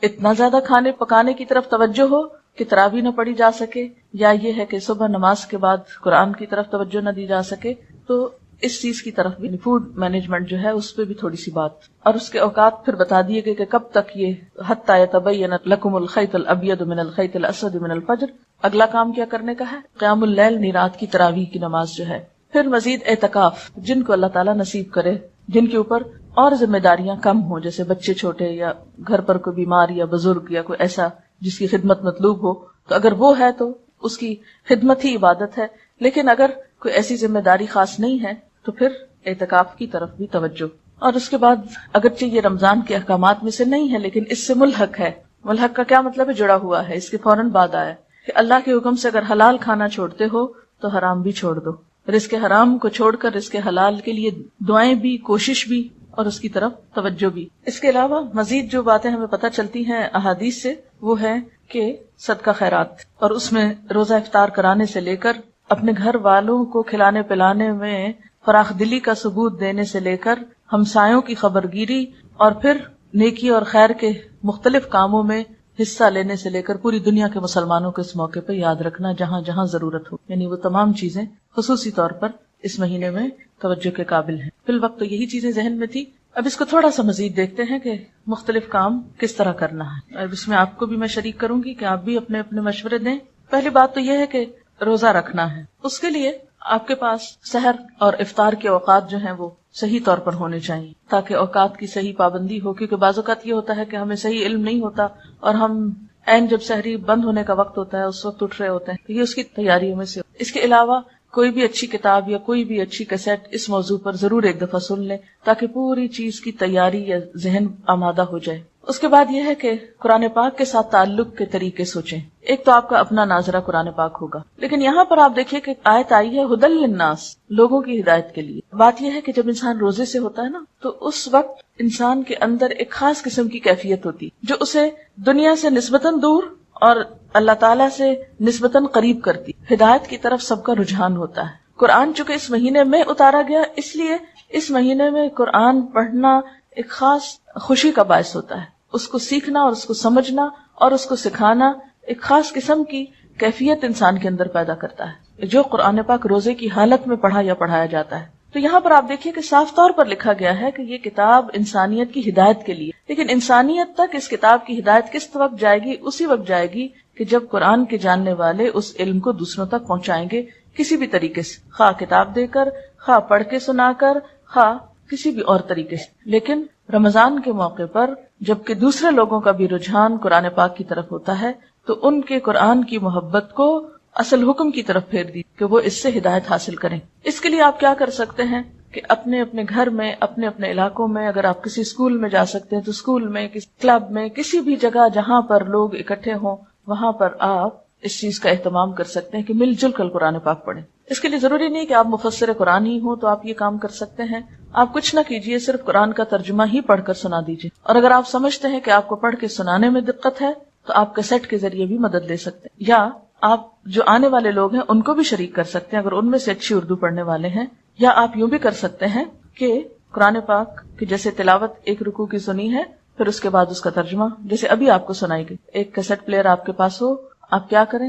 Speaker 1: اتنا زیادہ کھانے پکانے کی طرف توجہ ہو کہ تراویح نہ پڑھی جا سکے، یا یہ ہے کہ صبح نماز کے بعد قرآن کی طرف توجہ نہ دی جا سکے. تو اس چیز کی طرف بھی فوڈ مینجمنٹ جو ہے اس پہ بھی تھوڑی سی بات. اور اس کے اوقات پھر بتا دیے گئے کہ کب تک یہ حتی یتبین لکم الخیط الابیض من الخیط الاسود من الفجر. اگلا کام کیا کرنے کا ہے؟ قیام اللیل، یعنی رات کی تراویح کی نماز جو ہے. پھر مزید اعتکاف، جن کو اللہ تعالیٰ نصیب کرے، جن کے اوپر اور ذمہ داریاں کم ہوں، جیسے بچے چھوٹے یا گھر پر کوئی بیمار یا بزرگ یا کوئی ایسا جس کی خدمت مطلوب ہو، تو اگر وہ ہے تو اس کی خدمت ہی عبادت ہے. لیکن اگر کوئی ایسی ذمہ داری خاص نہیں ہے تو پھر اعتکاف کی طرف بھی توجہ. اور اس کے بعد اگرچہ یہ رمضان کے احکامات میں سے نہیں ہے لیکن اس سے ملحق ہے. ملحق کا کیا مطلب ہے؟ جڑا ہوا ہے. اس کے فوراً بعد آیا کہ اللہ کے حکم سے اگر حلال کھانا چھوڑتے ہو تو حرام بھی چھوڑ دو. رزق حرام کو چھوڑ کر رزق حلال کے لیے دعائیں بھی، کوشش بھی، اور اس کی طرف توجہ بھی. اس کے علاوہ مزید جو باتیں ہمیں پتہ چلتی ہیں احادیث سے وہ ہے کہ صدقہ خیرات، اور اس میں روزہ افطار کرانے سے لے کر اپنے گھر والوں کو کھلانے پلانے میں فراخ دلی کا ثبوت دینے سے لے کر ہمسایوں کی خبرگیری، اور پھر نیکی اور خیر کے مختلف کاموں میں حصہ لینے سے لے کر پوری دنیا کے مسلمانوں کو اس موقع پہ یاد رکھنا جہاں جہاں ضرورت ہو. یعنی وہ تمام چیزیں خصوصی طور پر اس مہینے میں توجہ کے قابل ہیں. فی الوقت تو یہی چیزیں ذہن میں تھی. اب اس کو تھوڑا سا مزید دیکھتے ہیں کہ مختلف کام کس طرح کرنا ہے. اب اس میں آپ کو بھی میں شریک کروں گی کہ آپ بھی اپنے اپنے مشورے دیں. پہلی بات تو یہ ہے کہ روزہ رکھنا ہے. اس کے لیے آپ کے پاس سحر اور افطار کے اوقات جو ہیں وہ صحیح طور پر ہونے چاہیے تاکہ اوقات کی صحیح پابندی ہو. کیونکہ بعض اوقات یہ ہوتا ہے کہ ہمیں صحیح علم نہیں ہوتا اور ہم عین جب سحری بند ہونے کا وقت ہوتا ہے اس وقت اٹھ رہے ہوتے ہیں. یہ اس کی تیاریوں میں سے. اس کے علاوہ کوئی بھی اچھی کتاب یا کوئی بھی اچھی کیسٹ اس موضوع پر ضرور ایک دفعہ سن لیں تاکہ پوری چیز کی تیاری یا ذہن آمادہ ہو جائے. اس کے بعد یہ ہے کہ قرآن پاک کے ساتھ تعلق کے طریقے سوچیں. ایک تو آپ کا اپنا ناظرہ قرآن پاک ہوگا، لیکن یہاں پر آپ دیکھیے کہ آیت آئی ہے ہدی للناس، لوگوں کی ہدایت کے لیے. بات یہ ہے کہ جب انسان روزے سے ہوتا ہے نا تو اس وقت انسان کے اندر ایک خاص قسم کی کیفیت ہوتی جو اسے دنیا سے نسبتاً دور اور اللہ تعالیٰ سے نسبتاً قریب کرتی. ہدایت کی طرف سب کا رجحان ہوتا ہے. قرآن چونکہ اس مہینے میں اتارا گیا اس لیے اس مہینے میں قرآن پڑھنا ایک خاص خوشی کا باعث ہوتا ہے. اس کو سیکھنا اور اس کو سمجھنا اور اس کو سکھانا ایک خاص قسم کی کیفیت انسان کے اندر پیدا کرتا ہے جو قرآن پاک روزے کی حالت میں پڑھا یا پڑھایا جاتا ہے. تو یہاں پر آپ دیکھیے کہ صاف طور پر لکھا گیا ہے کہ یہ کتاب انسانیت کی ہدایت کے لیے. لیکن انسانیت تک اس کتاب کی ہدایت کس وقت جائے گی؟ اسی وقت جائے گی کہ جب قرآن کے جاننے والے اس علم کو دوسروں تک پہنچائیں گے کسی بھی طریقے سے، خواہ کتاب دے کر، خواہ پڑھ کے سنا کر، خواہ کسی بھی اور طریقے سے. لیکن رمضان کے موقع پر جبکہ دوسرے لوگوں کا بھی رجحان قرآن پاک کی طرف ہوتا ہے تو ان کے قرآن کی محبت کو اصل حکم کی طرف پھیر دی کہ وہ اس سے ہدایت حاصل کریں. اس کے لیے آپ کیا کر سکتے ہیں کہ اپنے اپنے گھر میں، اپنے اپنے علاقوں میں، اگر آپ کسی اسکول میں جا سکتے ہیں تو اسکول میں، کسی کلب میں، کسی بھی جگہ جہاں پر لوگ اکٹھے ہوں وہاں پر آپ اس چیز کا اہتمام کر سکتے ہیں کہ مل جل کر قرآن پاک پڑھیں. اس کے لیے ضروری نہیں کہ آپ مفسر قرآن ہی ہوں تو آپ یہ کام کر سکتے ہیں. آپ کچھ نہ کیجئے، صرف قرآن کا ترجمہ ہی پڑھ کر سنا دیجئے. اور اگر آپ سمجھتے ہیں کہ آپ کو پڑھ کے سنانے میں دقت ہے تو آپ کیسٹ کے ذریعے بھی مدد لے سکتے ہیں، یا آپ جو آنے والے لوگ ہیں ان کو بھی شریک کر سکتے ہیں اگر ان میں سے اچھی اردو پڑھنے والے ہیں. یا آپ یوں بھی کر سکتے ہیں کہ قرآن پاک کی جیسے تلاوت ایک رکوع کی سنی ہے پھر اس کے بعد اس کا ترجمہ جیسے ابھی آپ کو سنائی گئی، ایک کیسٹ پلیئر آپ کے پاس ہو، آپ کیا کریں،